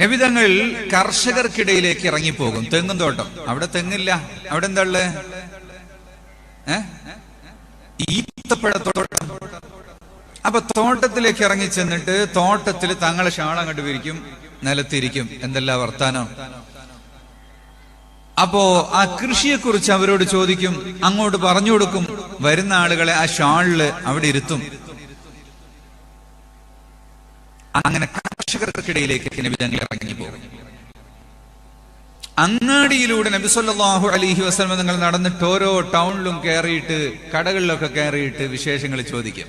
നബി തങ്ങൾ കർഷകർക്കിടയിലേക്ക് ഇറങ്ങിപ്പോകും. തെങ്ങും തോട്ടം, അവിടെ തെങ്ങില്ല, അവിടെ എന്താ ഉള്ളത്? ഈത്തപ്പഴത്തോട്ടം. അപ്പൊ തോട്ടത്തിലേക്ക് ഇറങ്ങി ചെന്നിട്ട് തോട്ടത്തിൽ തങ്ങളെ ഷാളം കണ്ടു വിരിക്കും, നിലത്തിരിക്കും. എന്തെല്ലാം വർത്താനം. അപ്പോ ആ കൃഷിയെ കുറിച്ച് അവരോട് ചോദിക്കും, അങ്ങോട്ട് പറഞ്ഞു കൊടുക്കും. വരുന്ന ആളുകളെ ആ ഷാളില് അവിടെ ഇരുത്തും. അങ്ങനെ കർഷകർക്കിടയിലേക്ക് നബി തങ്ങൾ ഇറങ്ങി പോകും. അങ്ങാടിയിലൂടെ നബി സല്ലല്ലാഹു അലൈഹി വസല്ലം തങ്ങൾ നടന്നിട്ട് ഓരോ ടൗണിലും കയറിയിട്ട് കടകളിലൊക്കെ കയറിയിട്ട് വിശേഷങ്ങൾ ചോദിക്കും.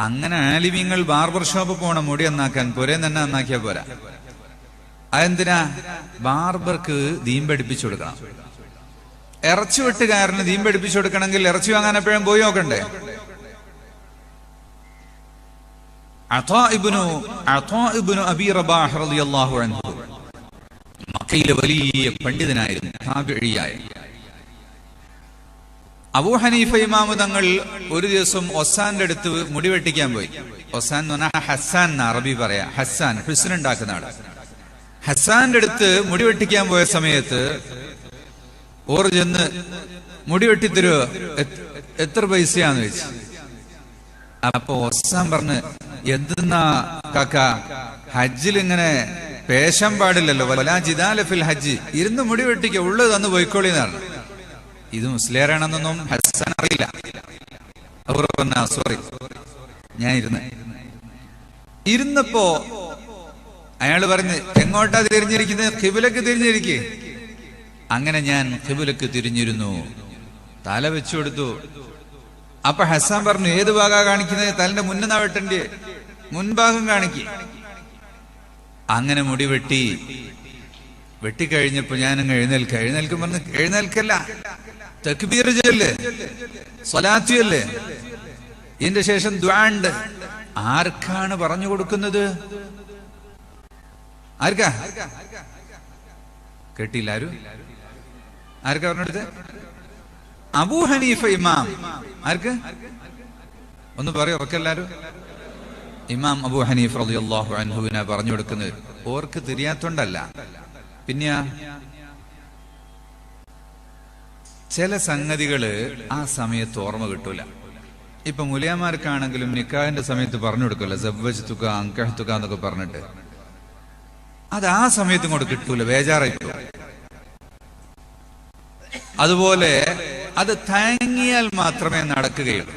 അങ്ങനെ ആലിമീങ്ങൾ ബാർബർ ഷോപ്പ് പോണം മുടി നന്നാക്കാൻ, പുരേ തന്നെ നന്നാക്കിയാ പോരാ. അതെന്തിനാ? ബാർബർക്ക് ദീൻ പഠിപ്പിച്ചു കൊടുക്കണം. ഇറച്ചി വെട്ടുകാരന് ദീൻ പഠിപ്പിച്ചു കൊടുക്കണമെങ്കിൽ ഇറച്ചി വാങ്ങാൻ എപ്പോഴും പോയി നോക്കണ്ടേ? അതാ ഇബ്നു അബീ റബാഹ് റളിയല്ലാഹു അൻഹു മക്കയിലെ വലിയ പണ്ഡിതനായിരുന്നു, താബിഈയായ. അബൂ ഹനീഫ ഇമാമു തങ്ങൾ ഒരു ദിവസം ഒസാന്റെ അടുത്ത് മുടി വെട്ടിക്കാൻ പോയി. ഒസാൻ എന്ന് പറഞ്ഞാൽ ഹസ്സാൻ എന്ന് അറബി പറയാ. ഹസ്സാൻ ഹുസ്ൻ ഉണ്ടാക്കുന്ന ആള്. ഹസ്സാന്റെ അടുത്ത് മുടി വെട്ടിക്കാൻ പോയ സമയത്ത് ഓർ ചെന്ന് മുടി വെട്ടിത്തരുവോ, എത്ര പൈസയാന്ന് ചോദിച്ചു. അപ്പൊ ഒസാൻ പറഞ്ഞ്, എന്തെന്നാ കാക്ക, ഹജ്ജിൽ ഇങ്ങനെ പേശാൻ പാടില്ലല്ലോ, വലാ ജിദാല ഫിൽ ഹജ്ജ്, ഇരുന്ന് മുടി വെട്ടിക്ക, ഉള്ളത് തന്ന് പോയിക്കോളിന്ന് പറഞ്ഞു. ഇത് മുസ്ലിയാരാണെന്നൊന്നും ഹസ്സാൻ അറിയില്ല. സോറി, ഞാൻ ഇരുന്നപ്പോ അയാള് പറഞ്ഞ്, എങ്ങോട്ടാ തിരിഞ്ഞിരിക്കുന്നത്? ഖിബിലക്ക് തിരിഞ്ഞിരിക്കേ. അങ്ങനെ ഞാൻ ഖിബിലക്ക് തിരിഞ്ഞിരുന്നു, തല വെച്ചു കൊടുത്തു. അപ്പൊ ഹസ്സാൻ പറഞ്ഞു, ഏത് ഭാഗാ കാണിക്കുന്നത്? തലന്റെ മുന്നാ വെട്ടണ്ടേ, മുൻഭാഗം കാണിക്കേ. അങ്ങനെ മുടി വെട്ടിക്കഴിഞ്ഞപ്പോ ഞാനങ്ങ് എഴുന്നേൽക്കും പറഞ്ഞു, എഴുന്നേൽക്കല്ല, തക്ബീർ ചൊല്ല്, സ്വലാത്ത് ചൊല്ല്, ഇതിന്റെ ശേഷം ദുആ ഉണ്ട്. ആർക്കാണ് പറഞ്ഞു കൊടുക്കുന്നത്? ആർക്കാ? കേട്ടില്ല ആരും? ആർക്കാ പറഞ്ഞെടുത്ത്? അബൂ ഹനീഫ ഇമാം. ആർക്ക്? ഒന്ന് പറയോ എല്ലാരും? ഇമാം അബൂ ഹനീഫ റളിയല്ലാഹു അൻഹുവിനെ പറഞ്ഞു കൊടുക്കുന്നത്. ഓർക്ക് തിരിയാത്തോണ്ടല്ല, പിന്നെ ചില സംഗതികള് ആ സമയത്ത് ഓർമ്മ കിട്ടൂല. ഇപ്പൊ മുലിയാമാർക്കാണെങ്കിലും നിക്കാഹിന്റെ സമയത്ത് പറഞ്ഞു കൊടുക്കല്ലോ, സവ്വജ്തുക അൻകഹ്തുക എന്നൊക്കെ പറഞ്ഞിട്ട്, അത് ആ സമയത്ത് ഇങ്ങോട്ട് കിട്ടൂല, ബേജാറായി പോകും. അതുപോലെ അത് തയങ്ങിയാൽ മാത്രമേ നടക്കുകയുള്ളൂ.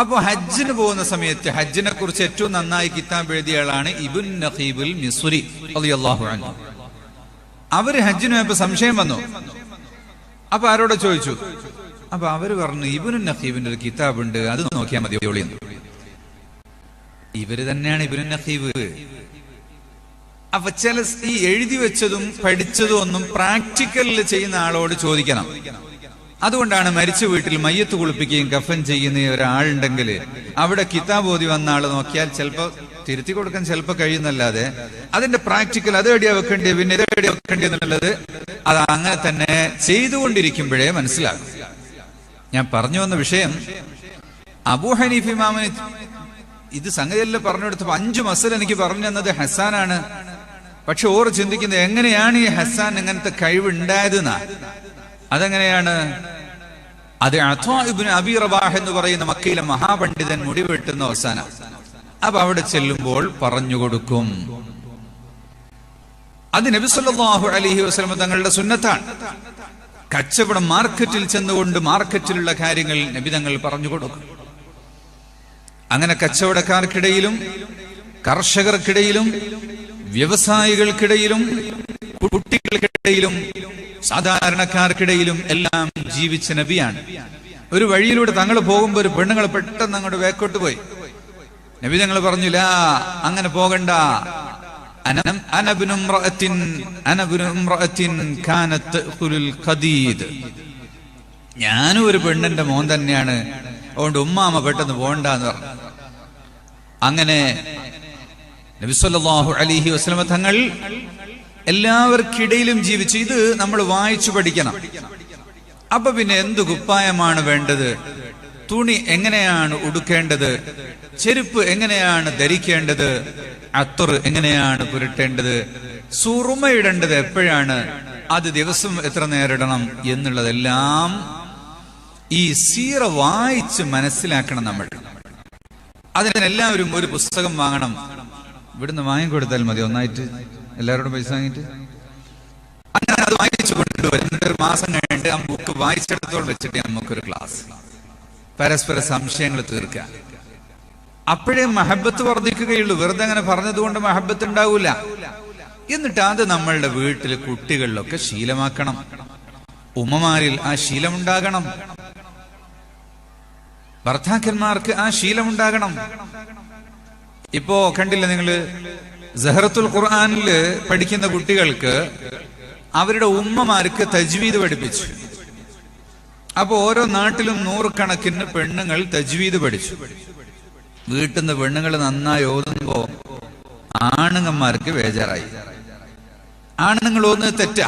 അപ്പൊ ഹജ്ജിന് പോകുന്ന സമയത്ത് ഹജ്ജിനെ കുറിച്ച് ഏറ്റവും നന്നായി കിതാബ് എഴുതിയ ആളാണ് ഇബ്ൻ നഖീബുൽ മിസ്രി റളിയല്ലാഹു അൻഹു. അവര് ഹജ്ജിന് പോയപ്പോ സംശയം വന്നു. അപ്പൊ ആരോടെ ചോദിച്ചു. അപ്പൊ അവര് പറഞ്ഞു, ഇബ്നു നഖീബിന്റെ ഒരു കിതാബ് ഉണ്ട്, അത് നോക്കിയാൽ മതി ഒളിയെന്ന്. ഇവര് തന്നെയാണ് ഇബ്നു നഖീബ്. അപ്പൊ ചില ഈ എഴുതി വെച്ചതും പഠിച്ചതും ഒന്നും പ്രാക്ടിക്കലിൽ ചെയ്യുന്ന ആളോട് ചോദിക്കണം. അതുകൊണ്ടാണ് മരിച്ച വീട്ടിൽ മയ്യത്ത് കുളിപ്പിക്കുകയും കഫൻ ചെയ്യുന്ന ഒരാളുണ്ടെങ്കിൽ അവിടെ കിതാബ് ഓതി വന്ന ആള് നോക്കിയാൽ ചിലപ്പോൾ തിരുത്തി കൊടുക്കാൻ ചിലപ്പോൾ കഴിയുന്നല്ലാതെ അതിന്റെ പ്രാക്ടിക്കൽ അത് എവിടെയാ വെക്കേണ്ടത് പിന്നെ ഇത് എവിടെയാ വെക്കേണ്ടത് എന്നുള്ളത് അത് അങ്ങനെ തന്നെ ചെയ്തുകൊണ്ടിരിക്കുമ്പോഴേ മനസ്സിലാകും. ഞാൻ പറഞ്ഞു വന്ന വിഷയം, അബൂ ഹനീഫ് ഇമാമിന് ഇത് സംഗതിയെല്ലാം പറഞ്ഞു കൊടുത്തപ്പോ 5 മസല എനിക്ക് പറഞ്ഞു തന്നത് ഹസ്സാനാണ്. പക്ഷെ ഓർ ചിന്തിക്കുന്നത് എങ്ങനെയാണ് ഈ ഹസ്സാൻ ഇങ്ങനത്തെ കഴിവുണ്ടായതെന്നാ. അതെങ്ങനെയാണ്? അത് അത്വാ ഇബ്നു അബീ റബാഹ് എന്ന് പറയുന്ന മക്കയിലെ മഹാപണ്ഡിതൻ മുടിവെട്ടുന്ന അവസാനം. അപ്പൊ അവിടെ ചെല്ലുമ്പോൾ പറഞ്ഞു കൊടുക്കും. അത് നബി സല്ലല്ലാഹു അലൈഹി വസല്ലം തങ്ങളുടെ സുന്നത്താണ്. കച്ചവടം മാർക്കറ്റിൽ ചെന്നുകൊണ്ട് മാർക്കറ്റിലുള്ള കാര്യങ്ങൾ നബി തങ്ങൾ പറഞ്ഞു കൊടുക്കും. അങ്ങനെ കച്ചവടക്കാർക്കിടയിലും കർഷകർക്കിടയിലും വ്യവസായികൾക്കിടയിലും കുട്ടികൾക്കിടയിലും സാധാരണക്കാർക്കിടയിലും എല്ലാം ജീവിച്ച നബിയാണ്. ഒരു വഴിയിലൂടെ തങ്ങൾ പോകുമ്പോൾ ഒരു പെണ്ണുങ്ങൾ പെട്ടെന്ന് അങ്ങോട്ട് വേക്കോട്ട് പോയി. നബി തങ്ങൾ പറഞ്ഞു, ലാ, അങ്ങനെ പോകണ്ട. ഞാനും ഒരു പെണ്ണിന്റെ മോൻ തന്നെയാണ്, അതുകൊണ്ട് ഉമ്മാമ പെട്ടെന്ന് പോകണ്ടെന്ന് പറഞ്ഞു. അങ്ങനെ നബി സല്ലല്ലാഹു അലൈഹി വസല്ലം തങ്ങൾ എല്ലാവർക്കിടയിലും ജീവിച്ചു. ഇത് നമ്മൾ വായിച്ചു പഠിക്കണം. അപ്പൊ പിന്നെ എന്ത് കുപ്പായമാണ് വേണ്ടത്, തുണി എങ്ങനെയാണ് ഉടുക്കേണ്ടത്, ചെരുപ്പ് എങ്ങനെയാണ് ധരിക്കേണ്ടത്, അത്തർ എങ്ങനെയാണ് പുരട്ടേണ്ടത്, സുറുമയിടേണ്ടത് എപ്പോഴാണ്, അത് ദിവസം എത്ര നേരിടണം എന്നുള്ളതെല്ലാം ഈ സീറ വായിച്ച് മനസ്സിലാക്കണം. നമ്മൾ അതിനെല്ലാവരും ഒരു പുസ്തകം വാങ്ങണം. ഇവിടുന്ന് വാങ്ങിക്കൊടുത്താൽ മതി, ഒന്നായിട്ട് എല്ലാവരോടും പൈസ വാങ്ങിയിട്ട് അങ്ങനെ അത് വായിച്ചു കൊണ്ടുവരും. എന്നിട്ട് ഒരു മാസം കഴിഞ്ഞിട്ട് ആ ബുക്ക് വായിച്ചെടുത്തോളം വെച്ചിട്ട് നമുക്കൊരു ക്ലാസ്, പരസ്പര സംശയങ്ങൾ തീർക്കുക. അപ്പോഴേ മഹബത്ത് വർദ്ധിക്കുകയുള്ളൂ. വെറുതെ അങ്ങനെ പറഞ്ഞതുകൊണ്ട് മഹബത്ത് ഉണ്ടാവൂല. എന്നിട്ട് അത് നമ്മളുടെ വീട്ടിൽ കുട്ടികളിലൊക്കെ ശീലമാക്കണം. ഉമ്മമാരിൽ ആ ശീലമുണ്ടാകണം, ഭർത്താക്കന്മാർക്ക് ആ ശീലമുണ്ടാകണം. ഇപ്പോ കണ്ടില്ല നിങ്ങള്, സഹറത്തുൽ ഖുർആനില് പഠിക്കുന്ന കുട്ടികൾക്ക് അവരുടെ ഉമ്മമാർക്ക് തജ്വീദ് പഠിപ്പിച്ചു. അപ്പൊ ഓരോ നാട്ടിലും 100 കണക്കിന് പെണ്ണുങ്ങൾ തജ്വീദ് പഠിച്ചു. വീട്ടിൽ നിന്ന് പെണ്ണുങ്ങൾ നന്നായി ഓതുമ്പോ ആണുങ്ങന്മാർക്ക് ബേജാറായി. ആണുങ്ങൾ ഓതുന്നത് തെറ്റാ.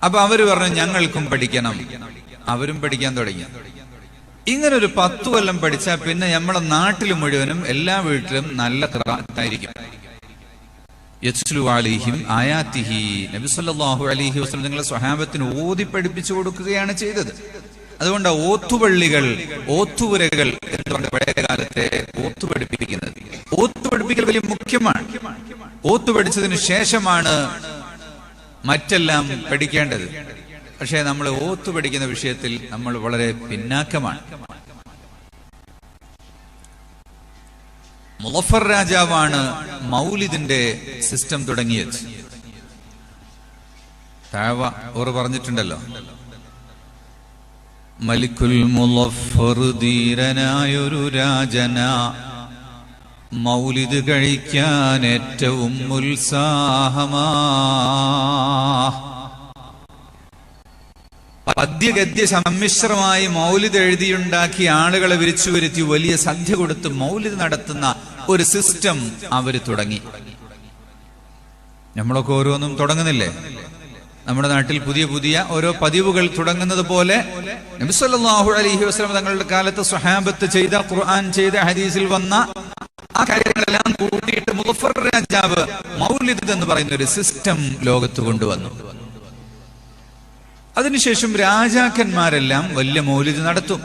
അപ്പൊ അവര് പറഞ്ഞു ഞങ്ങൾക്കും പഠിക്കണം. അവരും പഠിക്കാൻ തുടങ്ങി. ഇങ്ങനെ ഒരു 10 കൊല്ലം പഠിച്ചാൽ പിന്നെ നമ്മളെ നാട്ടിൽ മുഴുവനും എല്ലാ വീട്ടിലും നല്ല ഖിറാഅത്തായിരിക്കും. യത്ലു അലൈഹിം ആയാതിഹി. നബി സല്ലല്ലാഹു അലൈഹി വസല്ലം നിങ്ങളെ സ്വഹാബത്തിന് ഓതി പഠിപ്പിച്ചു കൊടുക്കുകയാണ് ചെയ്തത്. അതുകൊണ്ട് ഓത്തുപള്ളികൾ, ഓത്തുപുരകൾ എന്ന് പഴയ കാലത്തെ ഓത്തു പഠിപ്പിക്കുന്നത്, ഓത്തു പഠിപ്പിക്കൽ വലിയ മുഖ്യമാണ്. ഓത്തു പഠിച്ചതിന് ശേഷമാണ് മറ്റെല്ലാം പഠിക്കേണ്ടത്. പക്ഷേ നമ്മൾ ഓത്തു പഠിക്കുന്ന വിഷയത്തിൽ നമ്മൾ വളരെ പിന്നാക്കമാണ്. മുളഫർ രാജാവാണ് മൗലിദിന്റെ സിസ്റ്റം തുടങ്ങിയത്. താഴ ഓർ പറഞ്ഞിട്ടുണ്ടല്ലോ, മലിക്കുൽ മുളഫർ ധീരനായൊരു രാജന, മൗലിദ് കഴിക്കാൻ ഏറ്റവും ഉത്സാഹമാ. പദ്യഗദ്യ സമ്മിശ്രമായി മൗലിദ് എഴുതിയുണ്ടാക്കി ആളുകളെ വിരിച്ചു വരുത്തി വലിയ സദ്യ കൊടുത്ത് മൗലിദ് നടത്തുന്ന ഒരു സിസ്റ്റം അവര് തുടങ്ങി. നമ്മളൊക്കെ ഓരോന്നും തുടങ്ങുന്നില്ലേ? നമ്മുടെ നാട്ടിൽ പുതിയ പുതിയ ഓരോ പതിവുകൾ തുടങ്ങുന്നത് പോലെ നബി സല്ലല്ലാഹു അലൈഹി വസല്ലം തങ്ങളുടെ കാലത്ത് സ്വഹാബത്ത് ചെയ്ത, ഖുർആൻ ചെയ്ത, ഹദീസിൽ വന്ന ആ കാര്യങ്ങളെല്ലാം കൂട്ടിയിട്ട് മുളഫർ രാജാവ് മൗലിദ് എന്ന് പറയുന്ന ഒരു സിസ്റ്റം ലോകത്ത് കൊണ്ടുവന്നു. അതിനുശേഷം രാജാക്കന്മാരെല്ലാം വലിയ മൗലിദ് നടത്തും.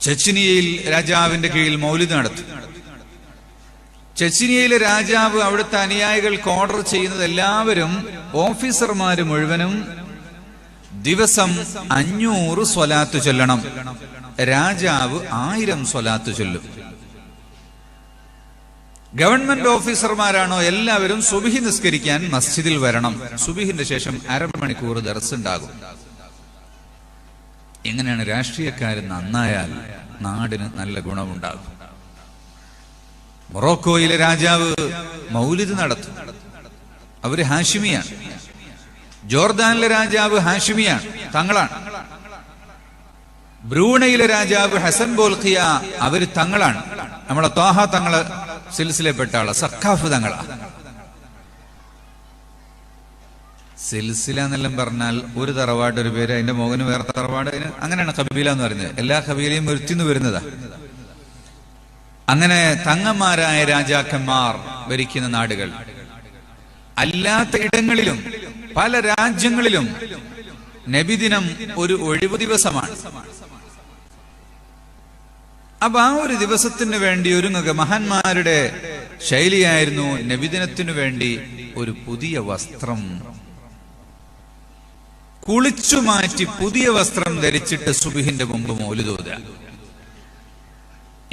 ചെച്ചിനിയയിൽ രാജാവിന്റെ കീഴിൽ മൗലിദ് നടത്തും. ചെച്ചിനിയയിലെ രാജാവ് അവിടുത്തെ അനുയായികൾക്ക് ഓർഡർ ചെയ്യുന്നത് എല്ലാവരും, ഓഫീസർമാര് മുഴുവനും ദിവസം 500 സ്വലാത്ത് ചൊല്ലണം. രാജാവ് 1000 സ്വലാത്ത് ചൊല്ലും. ഗവൺമെന്റ് ഓഫീസർമാരാണോ എല്ലാവരും സുബ്ഹി നിസ്കരിക്കാൻ മസ്ജിദിൽ വരണം. സുബ്ഹിന്റെ ശേഷം അരമണിക്കൂർ ദർസ് ഉണ്ടാകും. എങ്ങനെയാണ് രാഷ്ട്രീയക്കാർ നന്നായാൽ നാടിന് നല്ല ഗുണമുണ്ടാകും. മൊറോക്കോയിലെ രാജാവ് മൗലിദ് നടത്തും. അവര് ഹാഷിമിയാണ്. ജോർദാനിലെ രാജാവ് ഹാഷിമിയാണ്. തങ്ങളാണ്. ബ്രൂണയിലെ രാജാവ് ഹസൻ ബോൽഖിയ അവര് തങ്ങളാണ്. നമ്മളെ ത്വാഹ തങ്ങള് സിൽസിലപ്പെട്ട ആളാ, സഖാഫ് തങ്ങളാ. സിൽസില എന്നെല്ലാം പറഞ്ഞാൽ ഒരു തറവാട് ഒരു പേര്, അതിന്റെ മോഹന് വേറെ തറവാട്, അങ്ങനെയാണ് കബീല എന്ന് പറയുന്നത്. എല്ലാ കബീലയും ഒരുത്തിന്ന് വരുന്നതാ. അങ്ങനെ തങ്ങന്മാരായ രാജാക്കന്മാർ ഭരിക്കുന്ന നാടുകൾ. അല്ലാത്ത ഇടങ്ങളിലും പല രാജ്യങ്ങളിലും നബിദിനം ഒരു ഒഴിവു ദിവസമാണ്. അപ്പൊ ആ ഒരു ദിവസത്തിന് വേണ്ടി ഒരുങ്ങുക മഹാന്മാരുടെ ശൈലിയായിരുന്നു. നബിദിനത്തിനു വേണ്ടി ഒരു പുതിയ വസ്ത്രം കുളിച്ചു മാറ്റി പുതിയ വസ്ത്രം ധരിച്ചിട്ട് സുബ്ഹിന്റെ മുമ്പ് മൗലിദ് ഓതുക.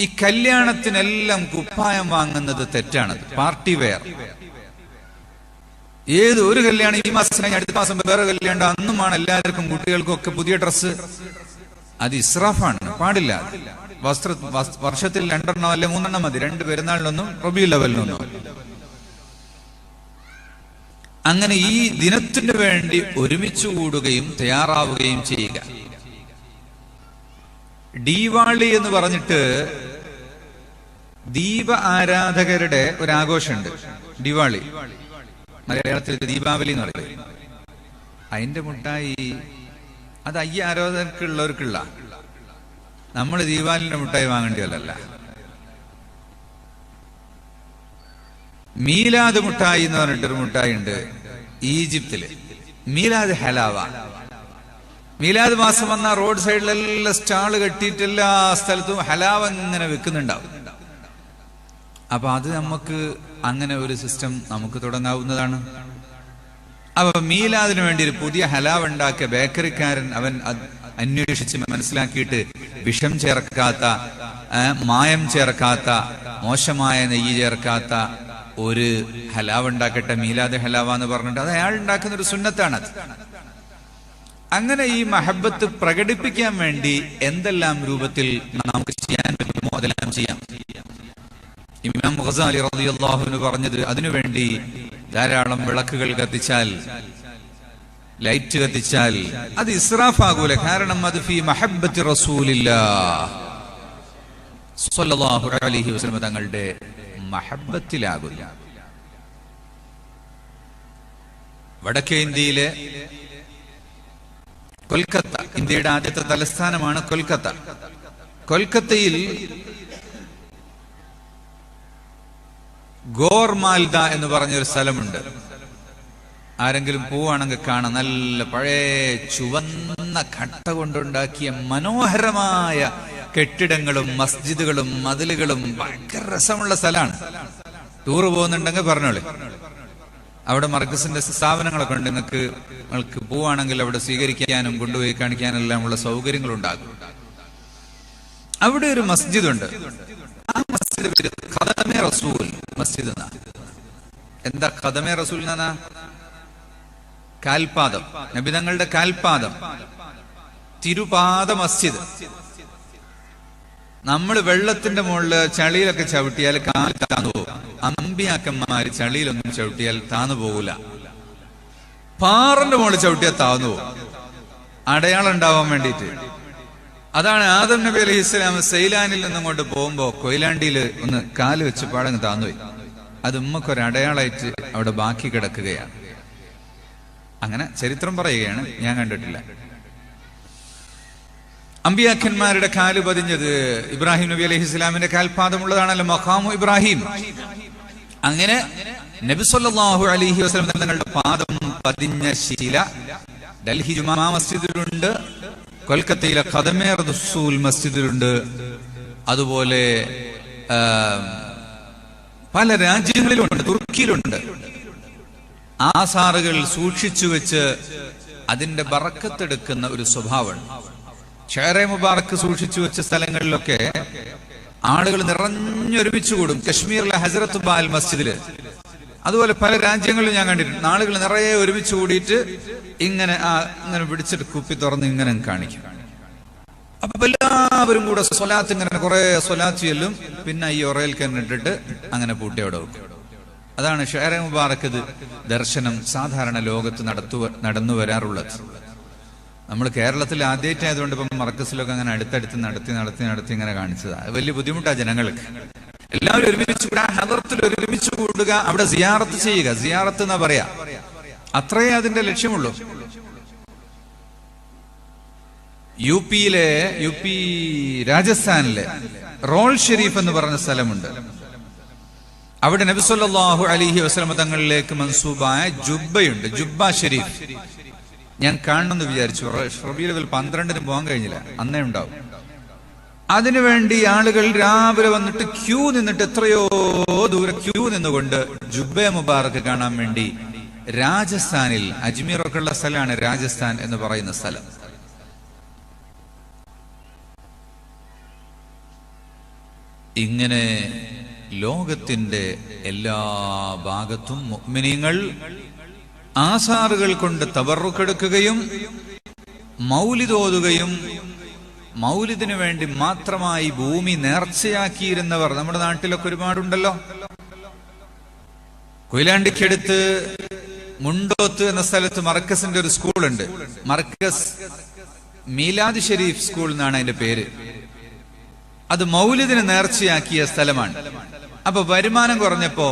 ഈ കല്യാണത്തിനെല്ലാം കുപ്പായം വാങ്ങുന്നത് തെറ്റാണത്, പാർട്ടി വെയർ. ഏത് ഒരു കല്യാണം ഈ മാസം കഴിഞ്ഞ അടുത്ത മാസം വേറെ കല്യാണം, അന്നുമാണ് എല്ലാവർക്കും കുട്ടികൾക്കും ഒക്കെ പുതിയ ഡ്രസ്സ്. അത് ഇസ്രാഫാണ്, പാടില്ല. വർഷത്തിൽ 2 അല്ലെ 3 മതി, 2 പെരുന്നാളിനൊന്നും റബീഉൽ അവ്വലിനൊന്നും. അങ്ങനെ ഈ ദിനത്തിനു വേണ്ടി ഒരുമിച്ച് കൂടുകയും തയ്യാറാവുകയും ചെയ്യുക. ദീപാവലി എന്ന് പറഞ്ഞിട്ട് ദീപ ആരാധകരുടെ ഒരാഘോഷമുണ്ട്. ദീപാവലി മലയാളത്തിൽ ദീപാവലി എന്ന് പറയും. അതിന്റെ മുട്ടായി അത് ആരാധകർക്കുള്ളവർക്കുള്ള. നമ്മൾ ദീപാവലിന്റെ മുട്ടായി വാങ്ങേണ്ടിയല്ല. മീലാദ് മുട്ടായി എന്ന് പറഞ്ഞിട്ടൊരു മുട്ടായി ഉണ്ട് ഈജിപ്തില്. മീലാദ് ഹലാവ. മീലാദ് മാസം വന്ന റോഡ് സൈഡിലെല്ലാം സ്റ്റാള് കെട്ടിയിട്ട് എല്ലാ സ്ഥലത്തും ഹലാവ ഇങ്ങനെ വെക്കുന്നുണ്ടാവും. അപ്പൊ അത് നമുക്ക് അങ്ങനെ ഒരു സിസ്റ്റം നമുക്ക് തുടങ്ങാവുന്നതാണ്. അപ്പൊ മീലാദിന് വേണ്ടി ഒരു പുതിയ ഹലാവ ഉണ്ടാക്കിയ ബേക്കറിക്കാരൻ അവൻ അന്വേഷിച്ച് മനസ്സിലാക്കിയിട്ട് വിഷം ചേർക്കാത്ത, മായം ചേർക്കാത്ത, മോശമായ നെയ്യ് ചേർക്കാത്ത ഒരു ഹലാവ ഉണ്ടാക്കട്ടെ, മീലാദ് ഹലാവ എന്ന് പറഞ്ഞിട്ട് അത് അയാൾ ഉണ്ടാക്കുന്ന ഒരു സുന്നത്താണത്. അങ്ങനെ ഈ മഹബത്ത് പ്രകടിപ്പിക്കാൻ വേണ്ടി എന്തെല്ലാം രൂപത്തിൽ നമുക്ക് ചെയ്യാൻ പറ്റുമോ അതെല്ലാം ചെയ്യാം. ഇമാം ഗസാലി റളിയല്ലാഹു അൻഹു പറഞ്ഞത് അതിനുവേണ്ടി ധാരാളം വിളക്കുകൾ കത്തിച്ചാൽ, ലൈറ്റ് കത്തിച്ചാൽ അത് ഇസ്രാഫാകൂല. കാരണം അത് ഫീ മഹബ്ബത്തി റസൂലില്ലാഹ് സ്വല്ലല്ലാഹു അലൈഹി വസല്ലം തങ്ങളുടെ മഹബ്ബത്തിലാകുന്നു. വടക്കേ ഇന്ത്യയിലെ കൊൽക്കത്ത, ഇന്ത്യയുടെ ആദ്യത്തെ തലസ്ഥാനമാണ് കൊൽക്കത്ത. കൊൽക്കത്തയിൽ ഗോർമാൽദ എന്ന് പറഞ്ഞൊരു സ്ഥലമുണ്ട്. ആരെങ്കിലും പോവാണെങ്കിൽ കാണാം. നല്ല പഴയ ചുവന്ന കട്ട കൊണ്ടുണ്ടാക്കിയ മനോഹരമായ കെട്ടിടങ്ങളും മസ്ജിദുകളും മതിലുകളും ഭയങ്കര രസമുള്ള സ്ഥലമാണ്. ടൂറ് പോകുന്നുണ്ടെങ്കിൽ പറഞ്ഞോളെ. അവിടെ മർക്കസിന്റെ സ്ഥാപനങ്ങളൊക്കെ ഉണ്ട്. നിങ്ങൾക്ക് പോവാണെങ്കിൽ അവിടെ സ്വീകരിക്കാനും കൊണ്ടുപോയി കാണിക്കാനെല്ലാം ഉള്ള സൗകര്യങ്ങളുണ്ടാകും. അവിടെ ഒരു മസ്ജിദ് ഉണ്ട്. ആ മസ്ജിദ് പേര് ഖദമെ റസൂൽ മസ്ജിദ് എന്നാ. എന്താ ഖദമെ റസൂൽ എന്നാ? കാൽപാദം, നബിതങ്ങളുടെ കാൽപാദം, തിരുപാദ മസ്ജിദ്. നമ്മൾ വെള്ളത്തിന്റെ മുകളിൽ ചളിയിലൊക്കെ ചവിട്ടിയാൽ കാൽ താന്നു പോകും. അമ്പിയാക്കന്മാര് ചളിയിലൊന്നും ചവിട്ടിയാൽ താന്നു പോകൂല. പാറന്റെ മുകളിൽ ചവിട്ടിയാൽ താന്നു പോകും, അടയാളം ഉണ്ടാവാൻ വേണ്ടിയിട്ട്. അതാണ് ആദം നബി അലൈഹി സ്വലാം സെയ്ലാനിൽ നിന്നും കൊണ്ട് പോകുമ്പോ കൊയിലാണ്ടിയിൽ ഒന്ന് കാല് വെച്ച് പാടങ്ങ് താന്നുപോയി. അത് ഉമ്മക്കൊരു അടയാളമായിട്ട് അവിടെ ബാക്കി കിടക്കുകയാണ്. അങ്ങനെ ചരിത്രം പറയുകയാണ്, ഞാൻ കണ്ടിട്ടില്ല. അമ്പിയാക്കന്മാരുടെ കാല് പതിഞ്ഞത് ഇബ്രാഹിം നബി അലൈഹി സ്വലാമിന്റെ കാൽപാദമുള്ളതാണല്ലോ മഖാമു ഇബ്രാഹിം. അങ്ങനെ നബി സല്ലല്ലാഹു അലൈഹി വസല്ലം തങ്ങളുടെ പാദം പതിഞ്ഞ ശില ഡൽഹി ജുമാ മസ്ജിദിലുണ്ട്, കൊൽക്കത്തയിലെ ഖദമെ റസൂൽ മസ്ജിദിലുണ്ട്. അതുപോലെ പല രാജ്യങ്ങളിലുണ്ട്, തുർക്കിയിലുണ്ട്. ആസാറുകൾ സൂക്ഷിച്ചു വെച്ച് അതിന്റെ ബറക്കത്തെടുക്കുന്ന ഒരു സ്വഭാവമാണ്. ഷെയറെ മുബാറക്ക് സൂക്ഷിച്ചു വെച്ച സ്ഥലങ്ങളിലൊക്കെ ആളുകൾ നിറഞ്ഞൊരുമിച്ചു കൂടും. കശ്മീരിലെ ഹസ്രത്ത് ബാൽ മസ്ജിദില്, അതുപോലെ പല രാജ്യങ്ങളിലും ഞാൻ കണ്ടിട്ടുണ്ട്. ആളുകൾ നിറയെ ഒരുമിച്ച് കൂടിയിട്ട് ഇങ്ങനെ പിടിച്ചിട്ട് കുപ്പി തുറന്ന് ഇങ്ങനെ കാണിക്കും. അപ്പൊ എല്ലാവരും കൂടെ സ്വലാത്ത് ഇങ്ങനെ കുറെ സ്വലാത്ത് ചെല്ലും. പിന്നെ ഈ ഒറയിൽ കണ്ടിട്ട് അങ്ങനെ പൂട്ടി അവിടെ വെക്കും. അതാണ് ഷെയറെ മുബാറക്ക് ദർശനം സാധാരണ ലോകത്ത് നടന്നു വരാറുള്ളത്. നമ്മൾ കേരളത്തിൽ ആദ്യമായിട്ടായതുകൊണ്ട് ഇപ്പം മർക്കസിലൊക്കെ അങ്ങനെ അടുത്തടുത്ത് നടത്തി ഇങ്ങനെ കാണിച്ചതാണ്. വലിയ ബുദ്ധിമുട്ടാണ് ജനങ്ങൾക്ക്. എല്ലാവരും ഒരുമിച്ച് കൂടുക, ഹദറത്തിൽ ഒരുമിച്ച് കൂടുക, അവിടെ സിയാറത്ത് ചെയ്യുക. സിയാറത്ത് എന്നാ പറയാ, അത്രയേ അതിന്റെ ലക്ഷ്യമുള്ളൂ. യു പി രാജസ്ഥാനിലെ റോൾ ഷെരീഫ് എന്ന് പറഞ്ഞ സ്ഥലമുണ്ട്. അവിടെ നബി സല്ലല്ലാഹു അലൈഹി വസല്ലം തങ്ങളിലേക്ക് മൻസൂബായ ജുബ്ബയുണ്ട്, ജുബ്ബ ഷെരീഫ്. ഞാൻ കാണണമെന്ന് വിചാരിച്ചു. റബീഉൽ 12 പോകാൻ കഴിഞ്ഞില്ല, അന്നേ ഉണ്ടാവും. അതിനുവേണ്ടി ആളുകൾ രാവിലെ വന്നിട്ട് ക്യൂ നിന്നിട്ട്, എത്രയോ ദൂരെ ക്യൂ നിന്നുകൊണ്ട് ജുബ്ബെ മുബാറക്ക് കാണാൻ വേണ്ടി രാജസ്ഥാനിൽ, അജ്മീറൊക്കെ ഉള്ള സ്ഥലമാണ് രാജസ്ഥാൻ എന്ന് പറയുന്ന സ്ഥലം. ഇങ്ങനെ ലോകത്തിന്റെ എല്ലാ ഭാഗത്തും മുഅ്മിനീങ്ങൾ ആസാറുകൾ കൊണ്ട് തബറുക്കെടുക്കുകയും മൗലിദ് ഓതുകയും മൗലിദിനു വേണ്ടി മാത്രമായി ഭൂമി നേർച്ചയാക്കിയിരുന്നവർ നമ്മുടെ നാട്ടിലൊക്കെ ഒരുപാടുണ്ടല്ലോ. കൊയിലാണ്ടിക്കടുത്ത് മുണ്ടോത്ത് എന്ന സ്ഥലത്ത് മർക്കസിന്റെ ഒരു സ്കൂളുണ്ട്. മർക്കസ് മീലാദ് ഷെരീഫ് സ്കൂൾ എന്നാണ് അതിന്റെ പേര്. അത് മൗലിദിന് നേർച്ചയാക്കിയ സ്ഥലമാണ്. അപ്പൊ വരുമാനം കുറഞ്ഞപ്പോ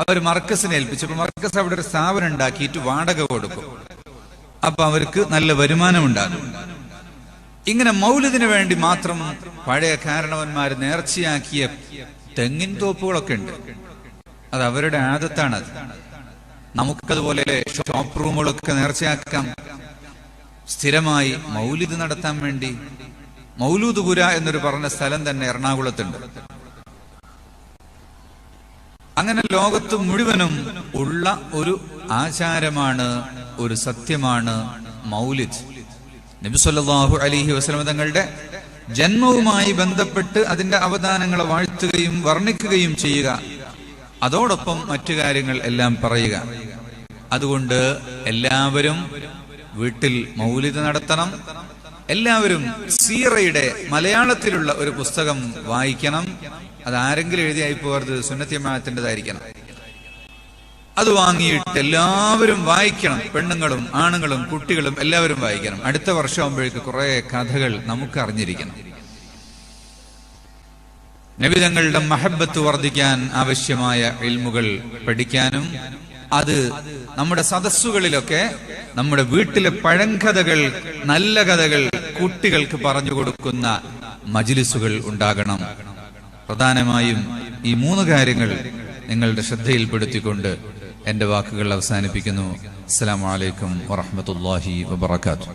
അവർ മർക്കസിനെ ഏൽപ്പിച്ചപ്പോ മർക്കസ് അവിടെ ഒരു സ്ഥാപനം ഉണ്ടാക്കിയിട്ട് വാടക കൊടുക്കും. അപ്പൊ അവർക്ക് നല്ല വരുമാനം ഉണ്ടാകും. ഇങ്ങനെ മൗലിദിന് വേണ്ടി മാത്രം പഴയ കാരണവന്മാർ നേർച്ചയാക്കിയ തെങ്ങിൻ തോപ്പുകളൊക്കെ ഉണ്ട്. അത് അവരുടെ ആദത്താണത്. നമുക്കതുപോലെ ഷോപ്പ് റൂമുകളൊക്കെ നേർച്ചയാക്കാം. സ്ഥിരമായി മൗലിദ് നടത്താൻ വേണ്ടി മൗലൂദ്പുര എന്നൊരു പറഞ്ഞ സ്ഥലം തന്നെ എറണാകുളത്തുണ്ട്. അങ്ങനെ ലോകത്ത് മുഴുവനും ഉള്ള ഒരു ആചാരമാണ്, ഒരു സത്യമാണ് മൗലിദ്. നബി സല്ലല്ലാഹു അലൈഹി വസല്ലം തങ്ങളുടെ ജന്മവുമായി ബന്ധപ്പെട്ട് അതിന്റെ അവദാനങ്ങളെ വാഴ്ത്തുകയും വർണ്ണിക്കുകയും ചെയ്യുക, അതോടൊപ്പം മറ്റു കാര്യങ്ങൾ എല്ലാം പറയുക. അതുകൊണ്ട് എല്ലാവരും വീട്ടിൽ മൗലിദ് നടത്തണം. എല്ലാവരും സീറയുടെ മലയാളത്തിലുള്ള ഒരു പുസ്തകം വായിക്കണം. അതാരെങ്കിലും എഴുതിയായി പോകരുത്, സുന്നത്ത് ജമാഅത്തിൻ്റെതായിരിക്കണം. അത് വാങ്ങിയിട്ട് എല്ലാവരും വായിക്കണം. പെണ്ണുങ്ങളും ആണുങ്ങളും കുട്ടികളും എല്ലാവരും വായിക്കണം. അടുത്ത വർഷമാകുമ്പോഴേക്ക് കുറെ കഥകൾ നമുക്ക് അറിഞ്ഞിരിക്കണം. നബി തങ്ങളുടെ മഹബത്ത് വർദ്ധിക്കാൻ ആവശ്യമായ ഇൽമുകൾ പഠിക്കാനും, അത് നമ്മുടെ സദസ്സുകളിലൊക്കെ, നമ്മുടെ വീട്ടിലെ പഴങ്കഥകൾ, നല്ല കഥകൾ കുട്ടികൾക്ക് പറഞ്ഞു കൊടുക്കുന്ന മജ്ലിസുകൾ ഉണ്ടാകണം. പ്രധാനമായും ഈ 3 കാര്യങ്ങൾ നിങ്ങളുടെ ശ്രദ്ധയിൽപ്പെടുത്തിക്കൊണ്ട് എന്റെ വാക്കുകൾ അവസാനിപ്പിക്കുന്നു. അസ്സലാമു അലൈക്കും വറഹ്മത്തുള്ളാഹി വബറകാതുഹു.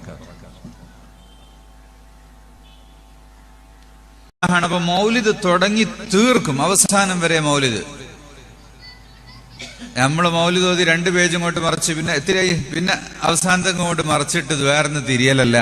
അപ്പൊ മൗലിദ് തുടങ്ങി തീർക്കും, അവസാനം വരെ മൗലിദ്. നമ്മള് മൗലിദ് ഓതി 2 പേജ് ഇങ്ങോട്ട് മറിച്ച് പിന്നെ അവസാനത്തെ ഇങ്ങോട്ട് മറിച്ചിട്ട് വേറൊന്ന് തിരിയലല്ല.